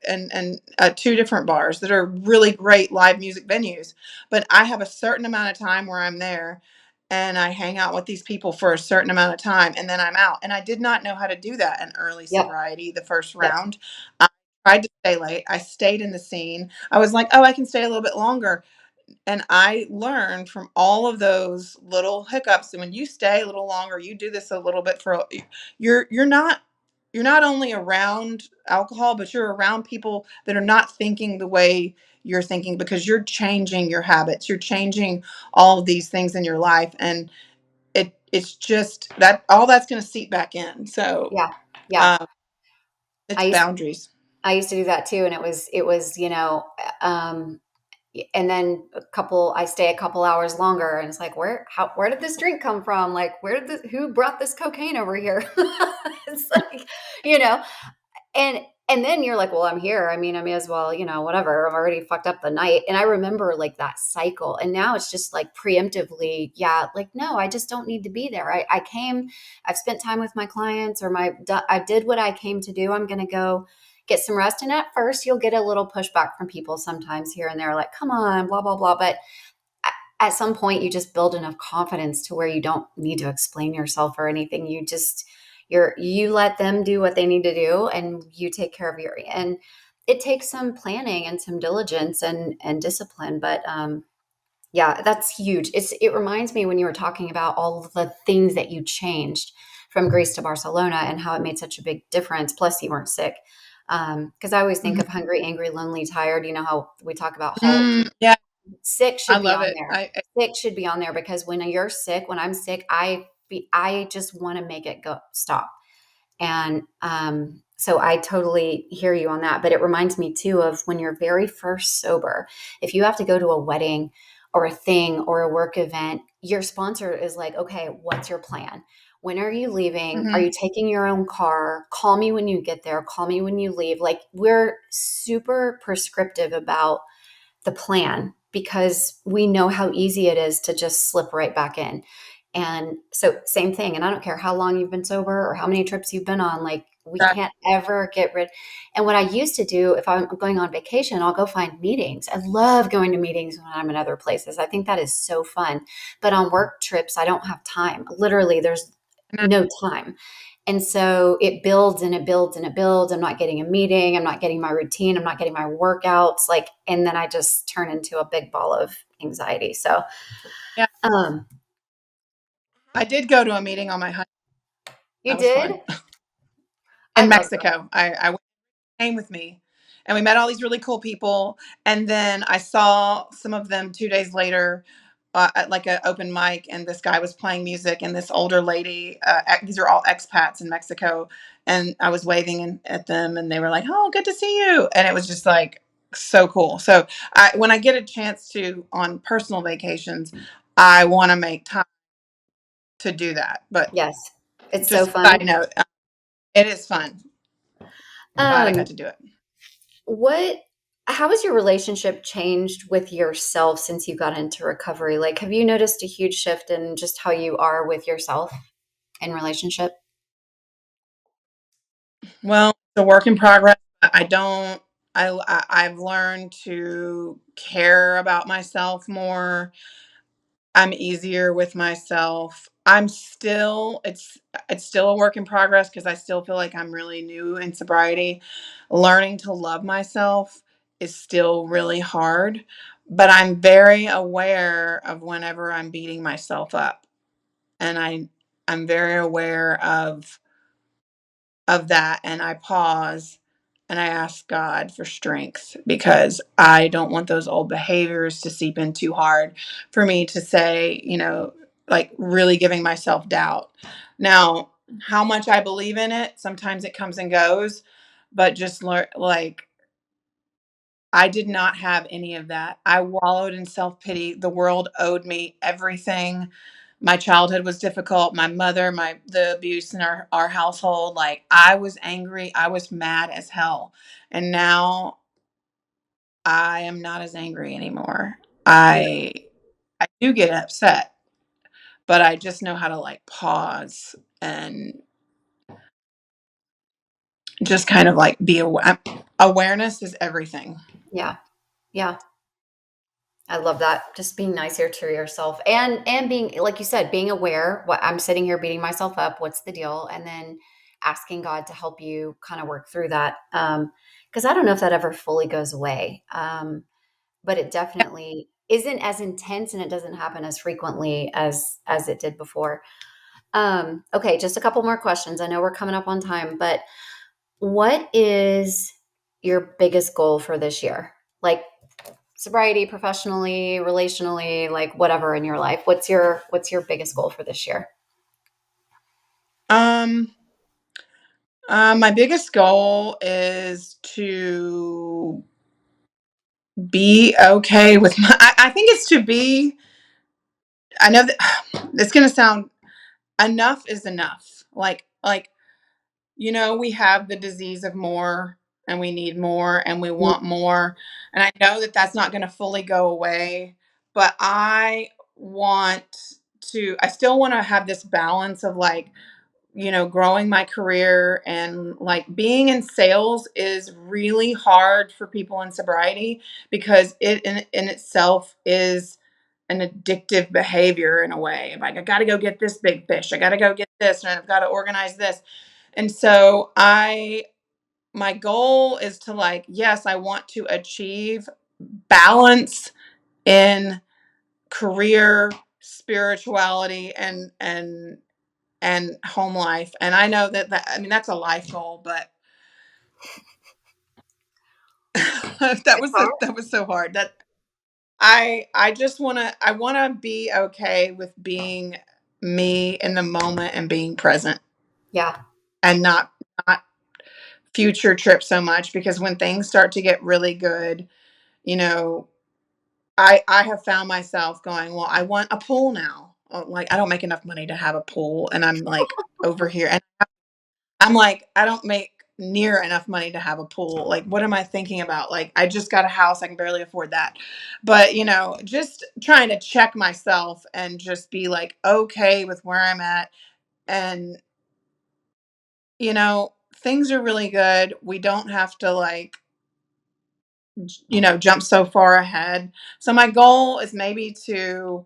and two different bars that are really great live music venues. But I have a certain amount of time where I'm there, and I hang out with these people for a certain amount of time, and then I'm out. And I did not know how to do that in early Yep. sobriety. The first Yep. round, I tried to stay late. I stayed in the scene. I was like, oh, I can stay a little bit longer. And I learned from all of those little hiccups. And when you stay a little longer, you do this a little bit you're not you're not only around alcohol, but you're around people that are not thinking the way you're thinking, because you're changing your habits. You're changing all of these things in your life. And it's just that all that's going to seep back in. So Yeah. Yeah. um, I it's used boundaries. I used to do that too, and it was um, and then I stay a couple hours longer, and it's like, where did this drink come from? Like, who brought this cocaine over here? It's like, you know, and then you're like, well, I'm here. I mean, I may as well, whatever. I've already fucked up the night. And I remember like that cycle. And now it's just like preemptively, yeah, like, no, I just don't need to be there. I came, I've spent time with my clients, or I did what I came to do. I'm going to go get some rest. And at first you'll get a little pushback from people sometimes here and there, like, come on, blah, blah, blah. But at some point you just build enough confidence to where you don't need to explain yourself or anything. You let them do what they need to do, and you take care of and it takes some planning and some diligence and discipline. But yeah, that's huge. It reminds me when you were talking about all of the things that you changed from Greece to Barcelona and how it made such a big difference. Plus you weren't sick. Because I always think Mhm. of hungry, angry, lonely, tired. You know how we talk about halt. Yeah, Sick I should be love on it. there. Sick should be on there, because when I'm sick, I just want to make it go stop. And So I totally hear you on that. But it reminds me too of when you're very first sober, if you have to go to a wedding or a thing or a work event, your sponsor is like, okay, what's your plan? When are you leaving? Are Hmm. you taking your own car? Call me when you get there. Call me when you leave. Like, we're super prescriptive about the plan because we know how easy it is to just slip right back in. And so, same thing. And I don't care how long you've been sober or how many trips you've been on, like, we That, can't ever get rid. And what I used to do, if I'm going on vacation, I'll go find meetings. I love going to meetings when I'm in other places. I think that is so fun. But on work trips, I don't have time. Literally, there's no time. And so it builds and it builds and it builds. I'm not getting a meeting. I'm not getting my routine. I'm not getting my workouts. Like, and then I just turn into a big ball of anxiety. So, yeah, um, I did go to a meeting on my honeymoon. you That was did? fun. I In love that. Mexico. I came with me, and we met all these really cool people. And then I saw some of them 2 days later at like an open mic, and this guy was playing music, and this older lady. These are all expats in Mexico, and I was waving at them, and they were like, "Oh, good to see you," and it was just like so cool. So when I get a chance to on personal vacations, I want to make time to do that. But Yes. It's so just a fun. side note, it is fun. Glad I got Um, to do it. what, how has your relationship changed with yourself since you got into recovery? Like, have you noticed a huge shift in just how you are with yourself in relationship? Well, it's a work in progress. I don't. I've learned to care about myself more. I'm easier with myself. I'm still. It's still a work in progress because I still feel like I'm really new in sobriety. Learning to love myself is still really hard, but I'm very aware of whenever I'm beating myself up, and I'm very aware of that, and I pause and I ask God for strength because I don't want those old behaviors to seep in too hard for me to say, like really giving myself doubt. Now, how much I believe in it, sometimes it comes and goes, but just like I did not have any of that. I wallowed in self pity. The world owed me everything. My childhood was difficult. My mother, the abuse in our household. Like I was angry. I was mad as hell. And now I am not as angry anymore. Yeah. I do get upset, but I just know how to like pause and just kind of like be aware. Awareness is everything. Yeah. Yeah. I love that. Just being nicer to yourself and being, like you said, being aware. What I'm sitting here beating myself up. What's the deal? And then asking God to help you kind of work through that. Because I don't know if that ever fully goes away. But it definitely isn't as intense and it doesn't happen as frequently as it did before. Okay, just a couple more questions. I know we're coming up on time, but what is your biggest goal for this year? Like, sobriety, professionally, relationally, like whatever in your life. What's your biggest goal for this year? Um, my biggest goal is to be okay with my. I think it's to be. I know that it's going to sound enough is enough. We have the disease of more, and we need more, and we Mm. want more, and I know that that's not going to fully go away. But want I still want to have this balance of like growing my career and like being in sales is really hard for people in sobriety because it in itself is an addictive behavior in a way. Like I got to go get this big fish. I got to go get this and I've got to organize this. And so my goal is to like, yes, I want to achieve balance in career, spirituality and home life. And I know that I mean that's a life goal, but It's hard. that was so hard. That I just I want to be okay with being me in the moment and being present Yeah. and not future trip so much, because when things start to get really good, you know, I have found myself going, well, I want a pool now. Like, I don't make enough money to have a pool, and I'm like over here, and I'm like, I don't make near enough money to have a pool. Like, what am I thinking about? Like, I just got a house, I can barely afford that. But, just trying to check myself and just be like okay with where I'm at. And, things are really good. We don't have to like jump so far ahead. So my goal is maybe to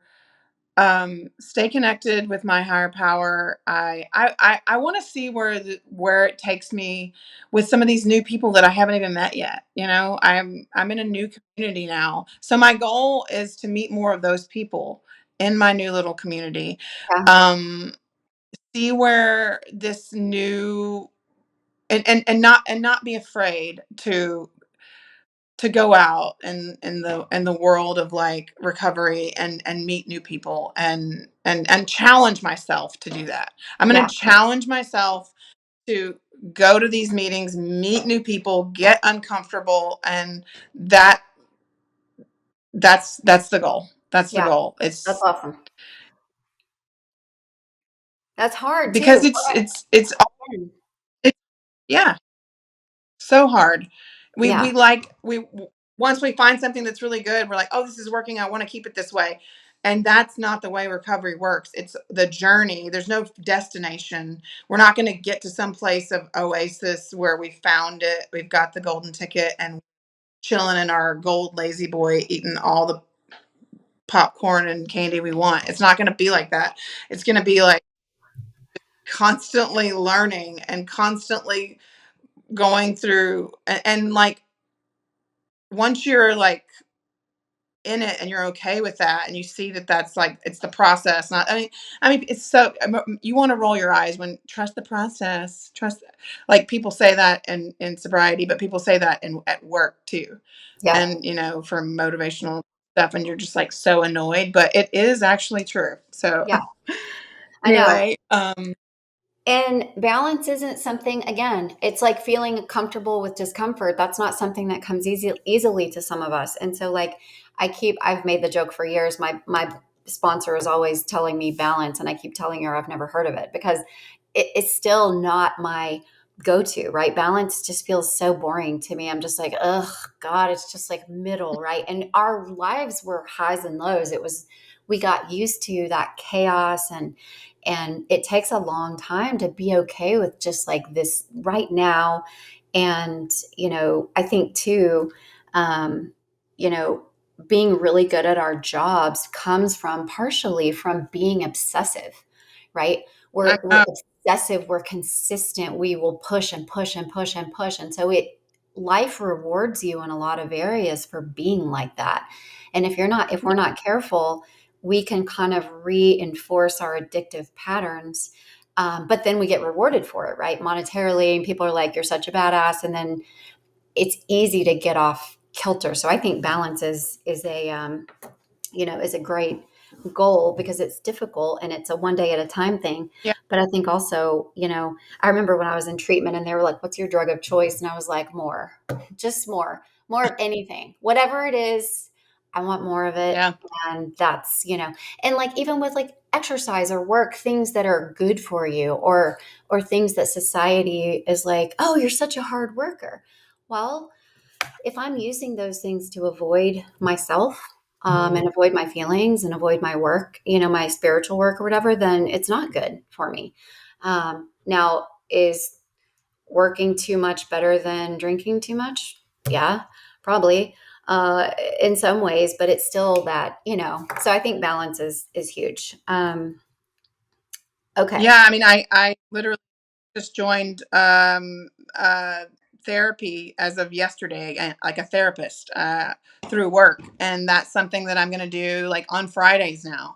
stay connected with my higher power. I want to see where it takes me with some of these new people that I haven't even met yet. I'm in a new community now, so my goal is to meet more of those people in my new little community. Yeah. um See where this new, and not be afraid to go out in the world of like recovery, and meet new people, and challenge myself to do that. I'm going Yeah. to challenge myself to go to these meetings, meet new people, get uncomfortable, and that's the goal. That's the Yeah. goal. That's It's awesome. That's hard because too. it's yeah, so hard. We Yeah. we like we Once we find something that's really good, we're like, "Oh, this is working. I want to keep it this way." And that's not the way recovery works. It's the journey. There's no destination. We're not going to get to some place of oasis where we found it. We've got the golden ticket and chilling in our gold lazy boy, eating all the popcorn and candy we want. It's not going to be like that. It's going to be like constantly learning and constantly going through, and like once you're like in it and you're okay with that, and you see that that's like it's the process, not I mean it's so you want to roll your eyes when trust the process, trust, like people say that in sobriety, but people say that in at work too, Yeah. and for motivational stuff, and you're just like so annoyed, but it is actually true. So Yeah. I know. anyway, And balance isn't something, again, it's like feeling comfortable with discomfort. That's not something that comes easily to some of us. And so like I've made the joke for years. My sponsor is always telling me balance, and I keep telling her I've never heard of it because it's still not my go-to, right? Balance just feels so boring to me. I'm just like, ugh, God, it's just like middle, right? And our lives were highs and lows. We got used to that chaos, and it takes a long time to be okay with just like this right now. And I think too, um, you know being really good at our jobs comes from partially from being obsessive, right? I We're know. obsessive, we're consistent, we will push and push and push and push, and so it life rewards you in a lot of areas for being like that. And if we're not careful, we can kind of reinforce our addictive patterns. But then we get rewarded for it, right? Monetarily, and people are like, "You're such a badass," and then it's easy to get off kilter. So I think balance is a great goal because it's difficult and it's a one day at a time thing. Yeah. But I think also, I remember when I was in treatment and they were like, "What's your drug of choice?" And I was like, "More, just more of anything, whatever it is. I want more of it." Yeah. And and like even with like exercise or work, things that are good for you, or things that society is like, "Oh, you're such a hard worker." Well, if I'm using those things to avoid myself, and avoid my feelings and avoid my work, my spiritual work or whatever, then it's not good for me. Now, is working too much better than drinking too much? Yeah, probably, in some ways, but it's still so I think balance is huge. Okay. Yeah, I mean, I literally just joined therapy as of yesterday, like a therapist through work, and that's something that I'm going to do like on Fridays now.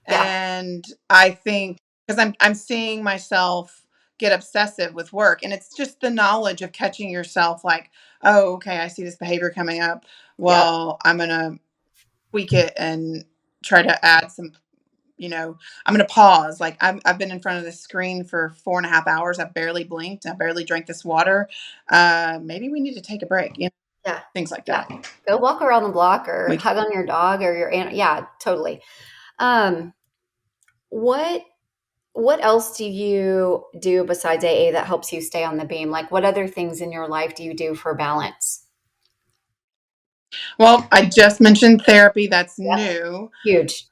Yeah. And I think because I'm seeing myself get obsessive with work, and it's just the knowledge of catching yourself like, oh, okay, I see this behavior coming up. Yep. Well, I'm going to tweak it and try to add some I'm going to pause. Like I've been in front of the screen for 4.5 hours. I've barely blinked. I barely drank this water. Maybe we need to take a break, Yeah. things like Yeah. that. Go walk around the block or We hug on your dog or your aunt. Yeah, totally. Um, what what else do you do besides AA that helps you stay on the beam? Like what other things in your life do you do for balance? Well, I just mentioned therapy. That's Yep. new. Huge.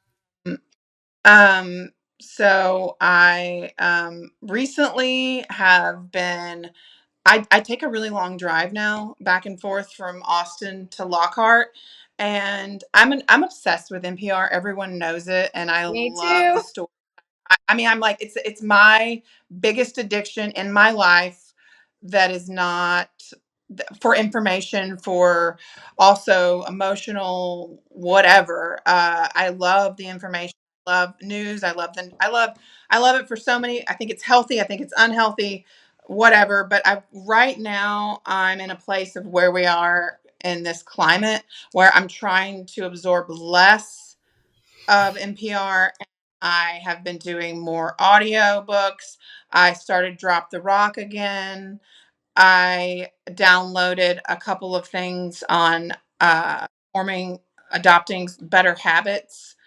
Um, so I recently have been. I take a really long drive now, back and forth from Austin to Lockhart, and I'm obsessed with NPR. Everyone knows it, and I Me love the too. story. I mean, I'm like, it's my biggest addiction in my life that is not for information, for also emotional, whatever. I love the information. I love news. I love it for so many. I think it's healthy. I think it's unhealthy, whatever. But right now I'm in a place of where we are in this climate where I'm trying to absorb less of NPR. I have been doing more audio books. I started Drop the Rock again. I downloaded a couple of things on forming, adopting better habits.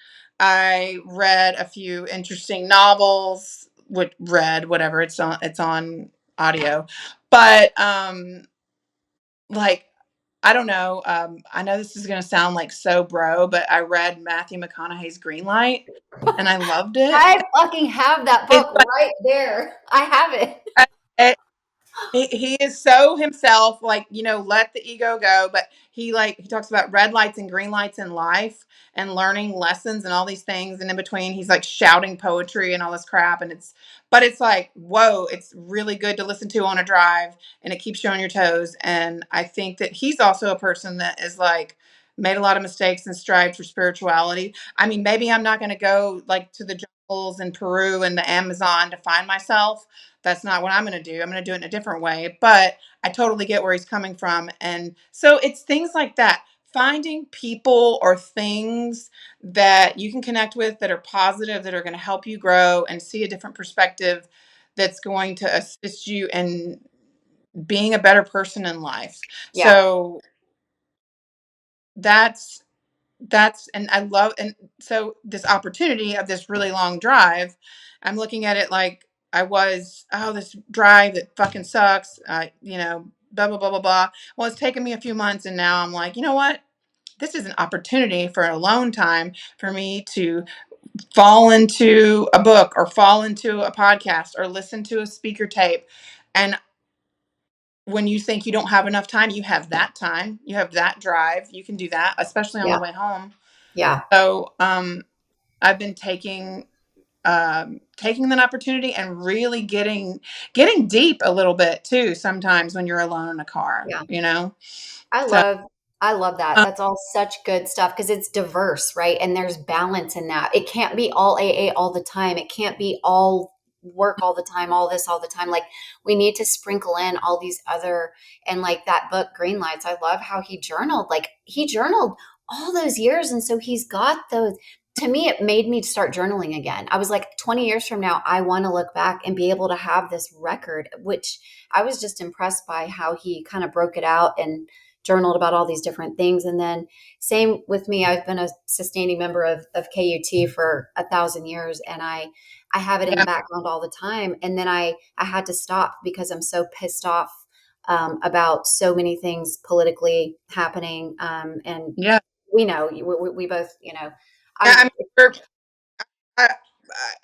I read a few interesting novels. Whatever, it's on audio, but like I don't know. I know this is going to sound like so bro, but I read Matthew McConaughey's Greenlight, and I loved it. I fucking have that It's book right there. I have it. like he is so himself, like, let the ego go. But he talks about red lights and green lights in life and learning lessons and all these things. And in between, he's like shouting poetry and all this crap. But it's like, whoa, it's really good to listen to on a drive, and it keeps you on your toes. And I think that he's also a person that is like, made a lot of mistakes and strived for spirituality. I mean, maybe I'm not going to go like to the jungles in Peru and the Amazon to find myself. That's not what I'm going to do. I'm going to do it in a different way. But I totally get where he's coming from. And so it's things like that. Finding people or things that you can connect with that are positive, that are going to help you grow and see a different perspective, that's going to assist you in being a better person in life. Yeah. So that's and I love, and so this opportunity of this really long drive, I'm looking at it like this drive that fucking sucks, blah blah blah blah blah. Well, it's taken me a few months, and now I'm like, you know what, this is an opportunity for alone time for me to fall into a book or fall into a podcast or listen to a speaker tape. And when you think you don't have enough time, you have that time, you have that drive, you can do that, especially on Yeah. the way home. Yeah. So I've been taking that opportunity and really getting deep a little bit too. Sometimes when you're alone in a car, Yeah. I So love I love that. um, That's all such good stuff because it's diverse, right? And there's balance in that. It can't be all AA all the time. It can't be all work all the time, all this all the time. Like we need to sprinkle in all these other and like that book Green Lights. I love how he journaled. Like he journaled all those years and so he's got those to me it made me start journaling again. I was like 20 years from now I want to look back and be able to have this record which I was just impressed by how he kind of broke it out and journaled about all these different things. And then same with me, I've been a sustaining member of KUT for 1,000 years and I have it in the yeah, background all the time. And then I had to stop because I'm so pissed off about so many things politically happening. And yeah, we know, we both, yeah. I, I,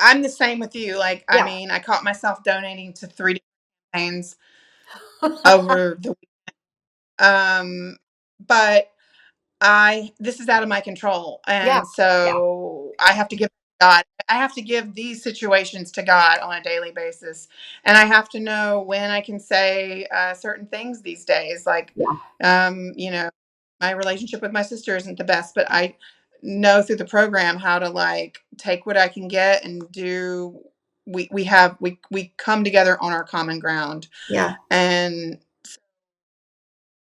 I'm the same with you. Like, I yeah, mean, I caught myself donating to 3 campaigns over the but this is out of my control. yeah, And yeah, so I have to give God, I have to give these situations to God on a daily basis. And I have to know when I can say certain things these days. Like, yeah, my relationship with my sister isn't the best, but I know through the program how to like take what I can get and do. We come together on our common ground. yeah, And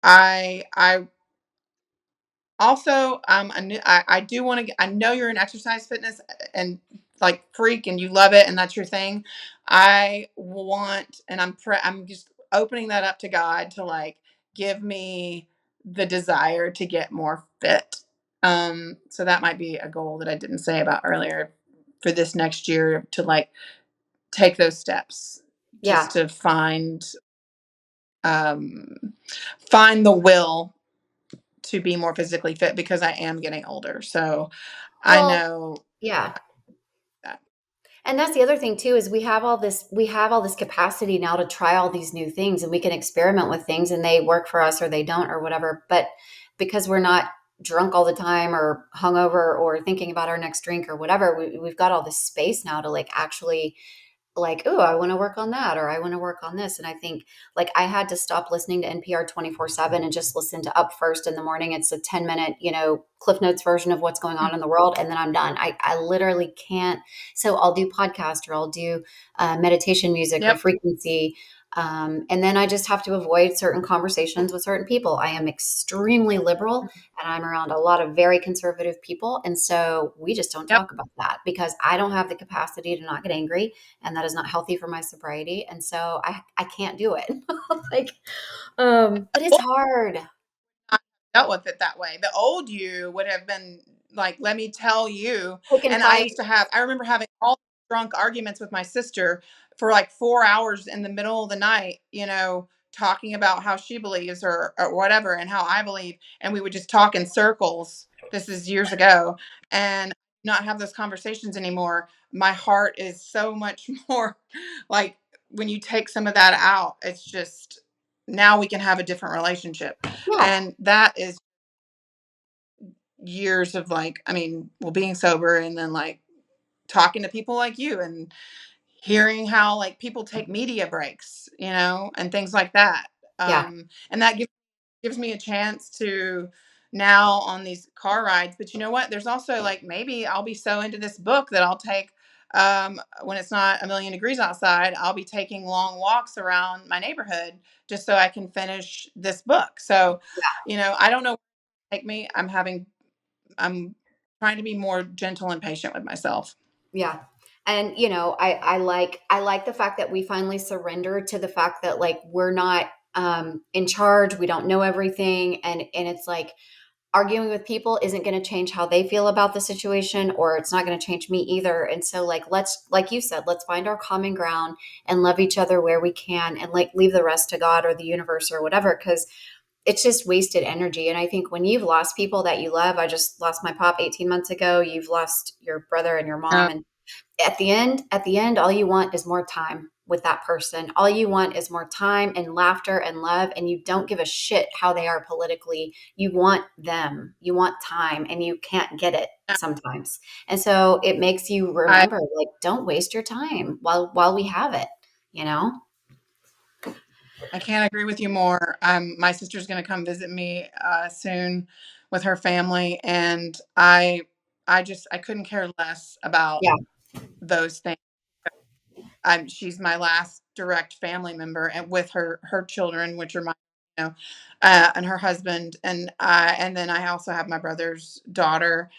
I also, I do want to. I know you're in exercise fitness, and like freak and you love it and that's your thing. I want, and I'm just opening that up to God to like give me the desire to get more fit. So that might be a goal that I didn't say about earlier for this next year, to like take those steps just Yeah. to um find the will to be more physically fit, because I am getting older. So I Well, know yeah. that. And that's the other thing too, is we have all this capacity now to try all these new things, and we can experiment with things and they work for us or they don't or whatever. But because we're not drunk all the time or hungover or thinking about our next drink or whatever, we've got all this space now to like actually like, oh, I want to work on that or I want to work on this. And I think like I had to stop listening to NPR 24/7 and just listen to Up First in the morning. It's a 10-minute, Cliff Notes version of what's going on in the world. And then I'm done. I literally can't. So I'll do podcast or I'll do meditation music or Yep. frequency. And then I just have to avoid certain conversations with certain people. I am extremely liberal and I'm around a lot of very conservative people. And so we just don't Yep. talk about that because I don't have the capacity to not get angry, and that is not healthy for my sobriety. And so I can't do it. Like, but it's hard. Not dealt with it that way. The old you would have been like, let me tell you. Pick and And I fight. used to have, I remember having all drunk arguments with my sister for like 4 hours in the middle of the night, talking about how she believes, or whatever, and how I believe. And we would just talk in circles. This is years ago. And not have those conversations anymore. My heart is so much more like, when you take some of that out, it's just, now we can have a different relationship. Yeah. And that is years of like, I mean, well, being sober and then like talking to people like you and hearing how like people take media breaks, and things like that. Yeah. And that gives me a chance to now on these car rides. But you know what? There's also like, maybe I'll be so into this book that I'll take, when it's not 1,000,000 degrees outside, I'll be taking long walks around my neighborhood just so I can finish this book. So, I don't know where to take me. I'm trying to be more gentle and patient with myself. Yeah. And I like the fact that we finally surrendered to the fact that like we're not in charge, we don't know everything, and it's like arguing with people isn't going to change how they feel about the situation, or it's not going to change me either. And so like let's, like you said, let's find our common ground and love each other where we can, and like leave the rest to God or the universe or whatever, because it's just wasted energy. And I think when you've lost people that you love, I just lost my pop 18 months ago, you've lost your brother and your Uh, mom, and at the end, all you want is more time with that person. All you want is more time and laughter and love. And you don't give a shit how they are politically. You want them, you want time, and you can't get it sometimes. And so it makes you I remember, like, don't waste your time while we have it, you know? I can't agree with you more. My sister's going to come visit me soon with her family, and I couldn't care less about Yeah. those things. She's my last direct family member, and with her children, which are my, and her husband, and then I also have my brother's daughter.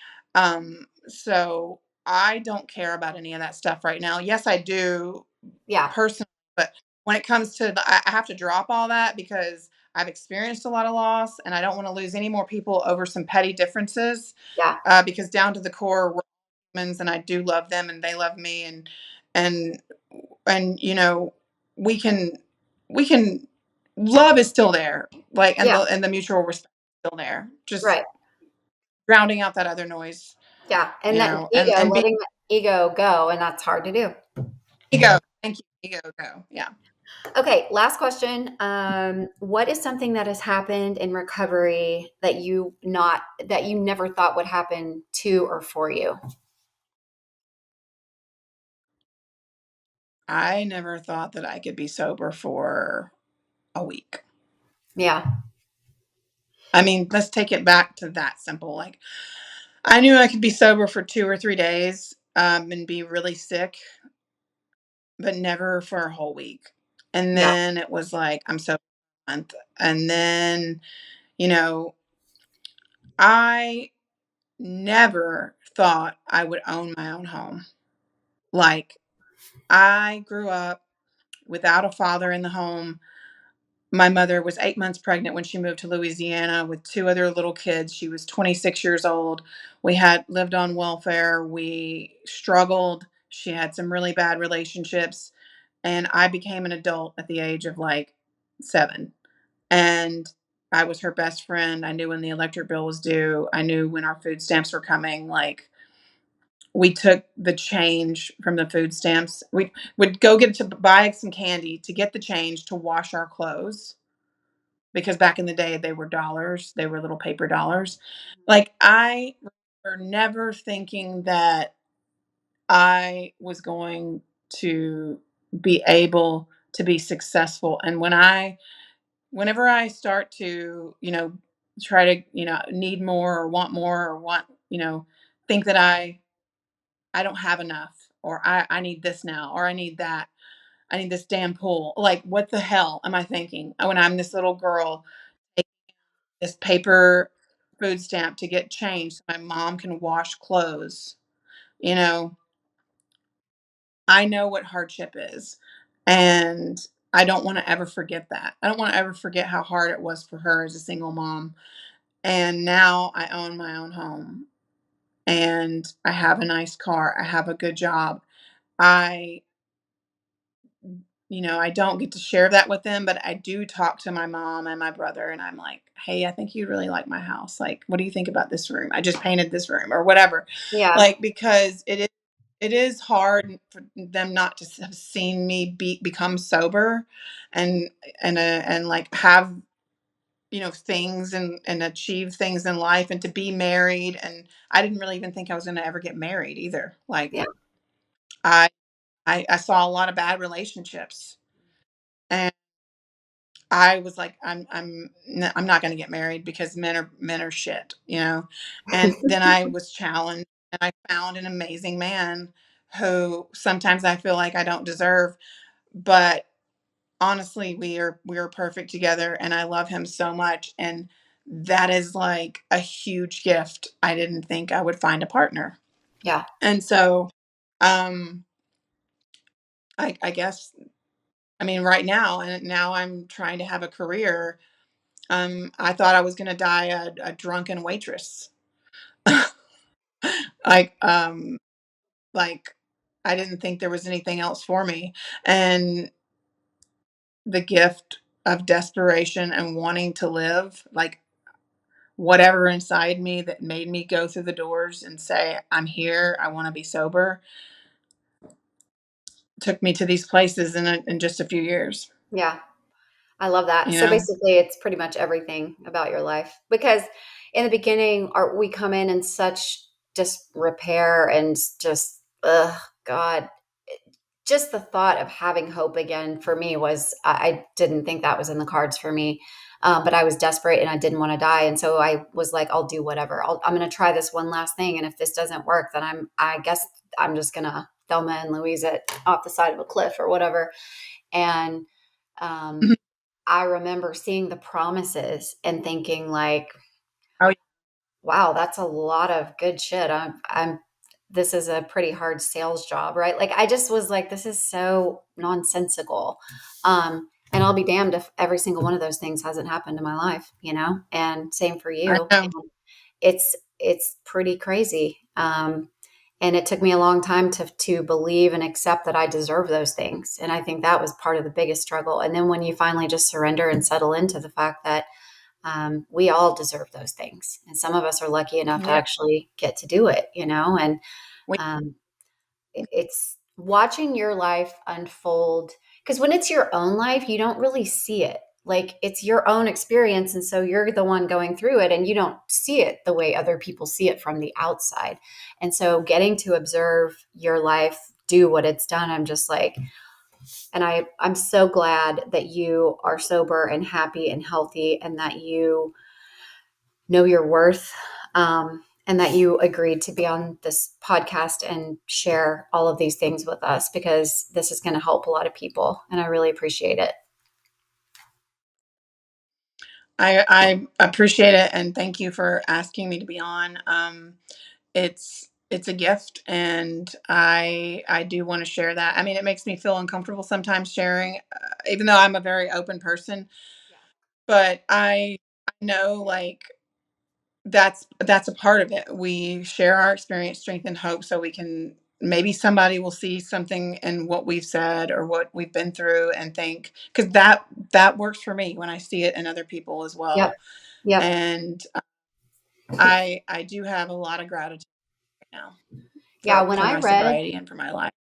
So I don't care about any of that stuff right now. Yes, I do Yeah. personally, but when it comes to I have to drop all that because I've experienced a lot of loss, and I don't want to lose any more people over some petty differences. Yeah. Because down to the core, we're humans, and I do love them, and they love me, and and we can we can love is still there, like, and Yeah. the mutual respect is still there, just Right. drowning out that other noise, Yeah. And that ego, and be letting that ego go. And that's hard to do. ego. Thank you. Ego go. Yeah. Okay, last question. What is something that has happened in recovery that you never thought would happen to or for you? I never thought that I could be sober for a week. Yeah, I mean, let's take it back to that simple. Like, I knew I could be sober for 2 or 3 days, and be really sick, but never for a whole week. And yeah, then it was like, I'm sober for a month. And then, you know, I never thought I would own my own home. Like, I grew up without a father in the home. My mother was 8 months pregnant when she moved to Louisiana with 2 other little kids. She was 26 years old. We had lived on welfare. We struggled. She had some really bad relationships, and I became an adult at the age of, like, 7, and I was her best friend. I knew when the electric bill was due. I knew when our food stamps were coming. Like, we took the change from the food stamps. We would go get to buy some candy to get the change to wash our clothes, because back in the day they were dollars. They were little paper dollars. Like, I remember never thinking that I was going to be able to be successful. And whenever I start to, try to, need more or want, think that I don't have enough, or I need this now, or I need that. I need this damn pool. Like, what the hell am I thinking when I'm this little girl taking this paper food stamp to get change so my mom can wash clothes? You know, I know what hardship is. And I don't want to ever forget that. I don't want to ever forget how hard it was for her as a single mom. And now I own my own home, and I have a nice car. I have a good job. I I don't get to share that with them, but I do talk to my mom and my brother, and I'm like, "Hey, I think you really like my house. Like, what do you think about this room? I just painted this room," or whatever. Yeah. Like, because it is hard for them not to have seen me become sober, and and like have, things, and achieve things in life, and to be married. And I didn't really even think I was going to ever get married either. Like, Yeah. I I saw a lot of bad relationships, and I was like, I'm not going to get married because men are shit. And then I was challenged, and I found an amazing man who sometimes I feel like I don't deserve, but honestly, we are perfect together, and I love him so much. And that is like a huge gift. I didn't think I would find a partner. Yeah. And so, um, I guess, I mean, right now, and now I'm trying to have a career. I thought I was gonna die a drunken waitress. Like, like, I didn't think there was anything else for me, and the gift of desperation and wanting to live, like, whatever inside me that made me go through the doors and say, "I'm here, I wanna be sober," took me to these places in just a few years, Yeah. I love that. you So know? basically, it's pretty much everything about your life because in the beginning, we come in such disrepair and just, God, just the thought of having hope again for me was, I didn't think that was in the cards for me. But I was desperate and I didn't want to die. And so I was like, I'll do whatever. I'm going to try this one last thing. And if this doesn't work, then I guess I'm just going to Thelma and Louise it off the side of a cliff or whatever. And, um, Mhm. I remember seeing the promises and thinking like, Oh, wow, that's a lot of good shit. This is a pretty hard sales job, right? Like I just was like, this is so nonsensical. And I'll be damned if every single one of those things hasn't happened in my life, and same for I you. know. And it's pretty crazy. And it took me a long time to believe and accept that I deserve those things. And I think that was part of the biggest struggle. And then when you finally just surrender and settle into the fact that we all deserve those things. And some of us are lucky enough to Yeah. actually get to do it, and We um, it's watching your life unfold. Because when it's your own life, you don't really see it. Like it's your own experience. And so you're the one going through it and you don't see it the way other people see it from the outside. And so getting to observe your life do what it's done, I'm just like, and I'm so glad that you are sober and happy and healthy and that you know your worth, and that you agreed to be on this podcast and share all of these things with us because this is going to help a lot of people. And I really appreciate it. I appreciate it, and thank you for asking me to be on. It's it's a gift, and I do want to share that. I mean, it makes me feel uncomfortable sometimes sharing, even though I'm a very open person. Yeah. But I know, like, that's a part of it. We share our experience, strength, and hope, so we can maybe somebody will see something in what we've said or what we've been through and think, because that works for me when I see it in other people as Yep. well. Yep. And I do have a lot of gratitude right now Yeah. for my sobriety and for my life.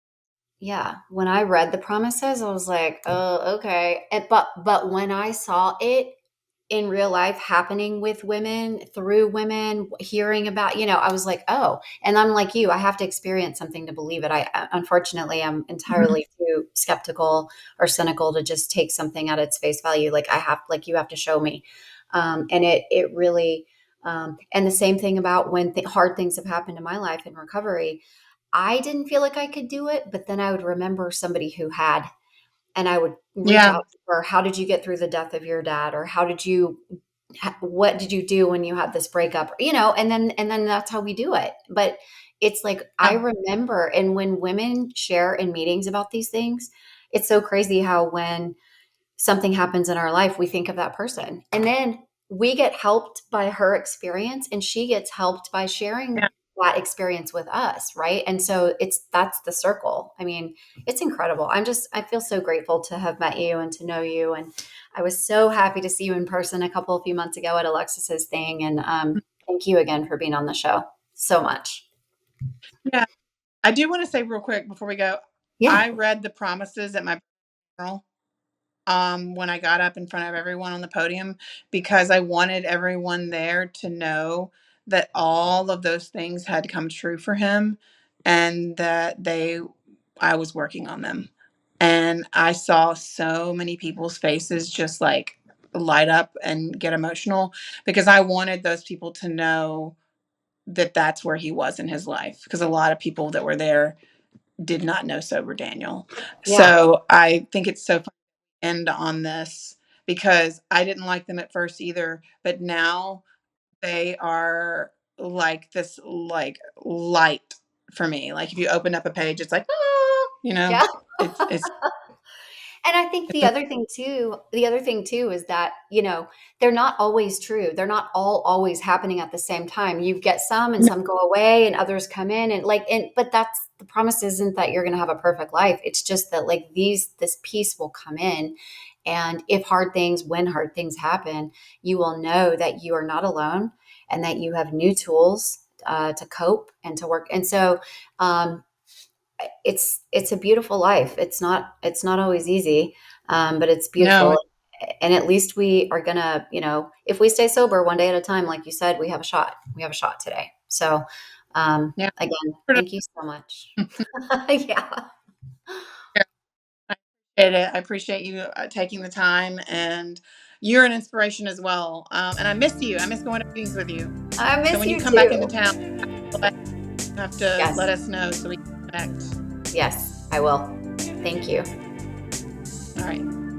When I read the promises, I was like, oh, okay. But when I saw it in real life happening with women, through women, hearing about, I was like, oh, and I'm like you, I have to experience something to believe it. Unfortunately, I'm Mhm. entirely too skeptical or cynical to just take something at its face value. Like you have to show me. And it really, and the same thing about when hard things have happened in my life in recovery. I didn't feel like I could do it, but then I would remember somebody who had, and I would reach Yeah, out to her. How did you get through the death of your dad? Or what did you do when you had this breakup? And then that's how we do it. But it's like, I yeah, remember, and when women share in meetings about these things, it's so crazy how when something happens in our life, we think of that person. And then we get helped by her experience, and she gets helped by sharing yeah, that experience with us. Right. And so that's the circle. I mean, it's incredible. I feel so grateful to have met you and to know you. And I was so happy to see you in person a few months ago at Alexis's thing. And thank you again for being on the show so much. yeah. I do want to say real quick before we go, Yeah. I read the promises at my funeral, when I got up in front of everyone on the podium, because I wanted everyone there to know that all of those things had come true for him, and that I was working on them. And I saw so many people's faces just like light up and get emotional, because I wanted those people to know that that's where he was in his life, because a lot of people that were there did not know sober Daniel. Yeah. So I think it's so fun to end on this, because I didn't like them at first either, but now they are like this, like, light for me. Like, if you open up a page, it's like, ah, Yeah. it's And I think it's a, the other thing too is that, they're not always true. They're not all always happening at the same time. You get some and no, some go away and others come in, but that's the promise, isn't that you're going to have a perfect life. It's just that, like, this piece will come in. And when hard things happen, you will know that you are not alone and that you have new tools to cope and to work. And so, it's a beautiful life. It's not always easy, but it's no, beautiful. And at least we are gonna, if we stay sober one day at a time, like you said, we have a shot. We have a shot today. So, yeah. again, thank you so much. Yeah. I appreciate it. I appreciate you taking the time, and you're an inspiration as well. And I miss you. I miss going to meetings with you. I So miss when you you come back into too. town, you have to Yes. let us know so we can connect. Yes, I will. Thank you. All right.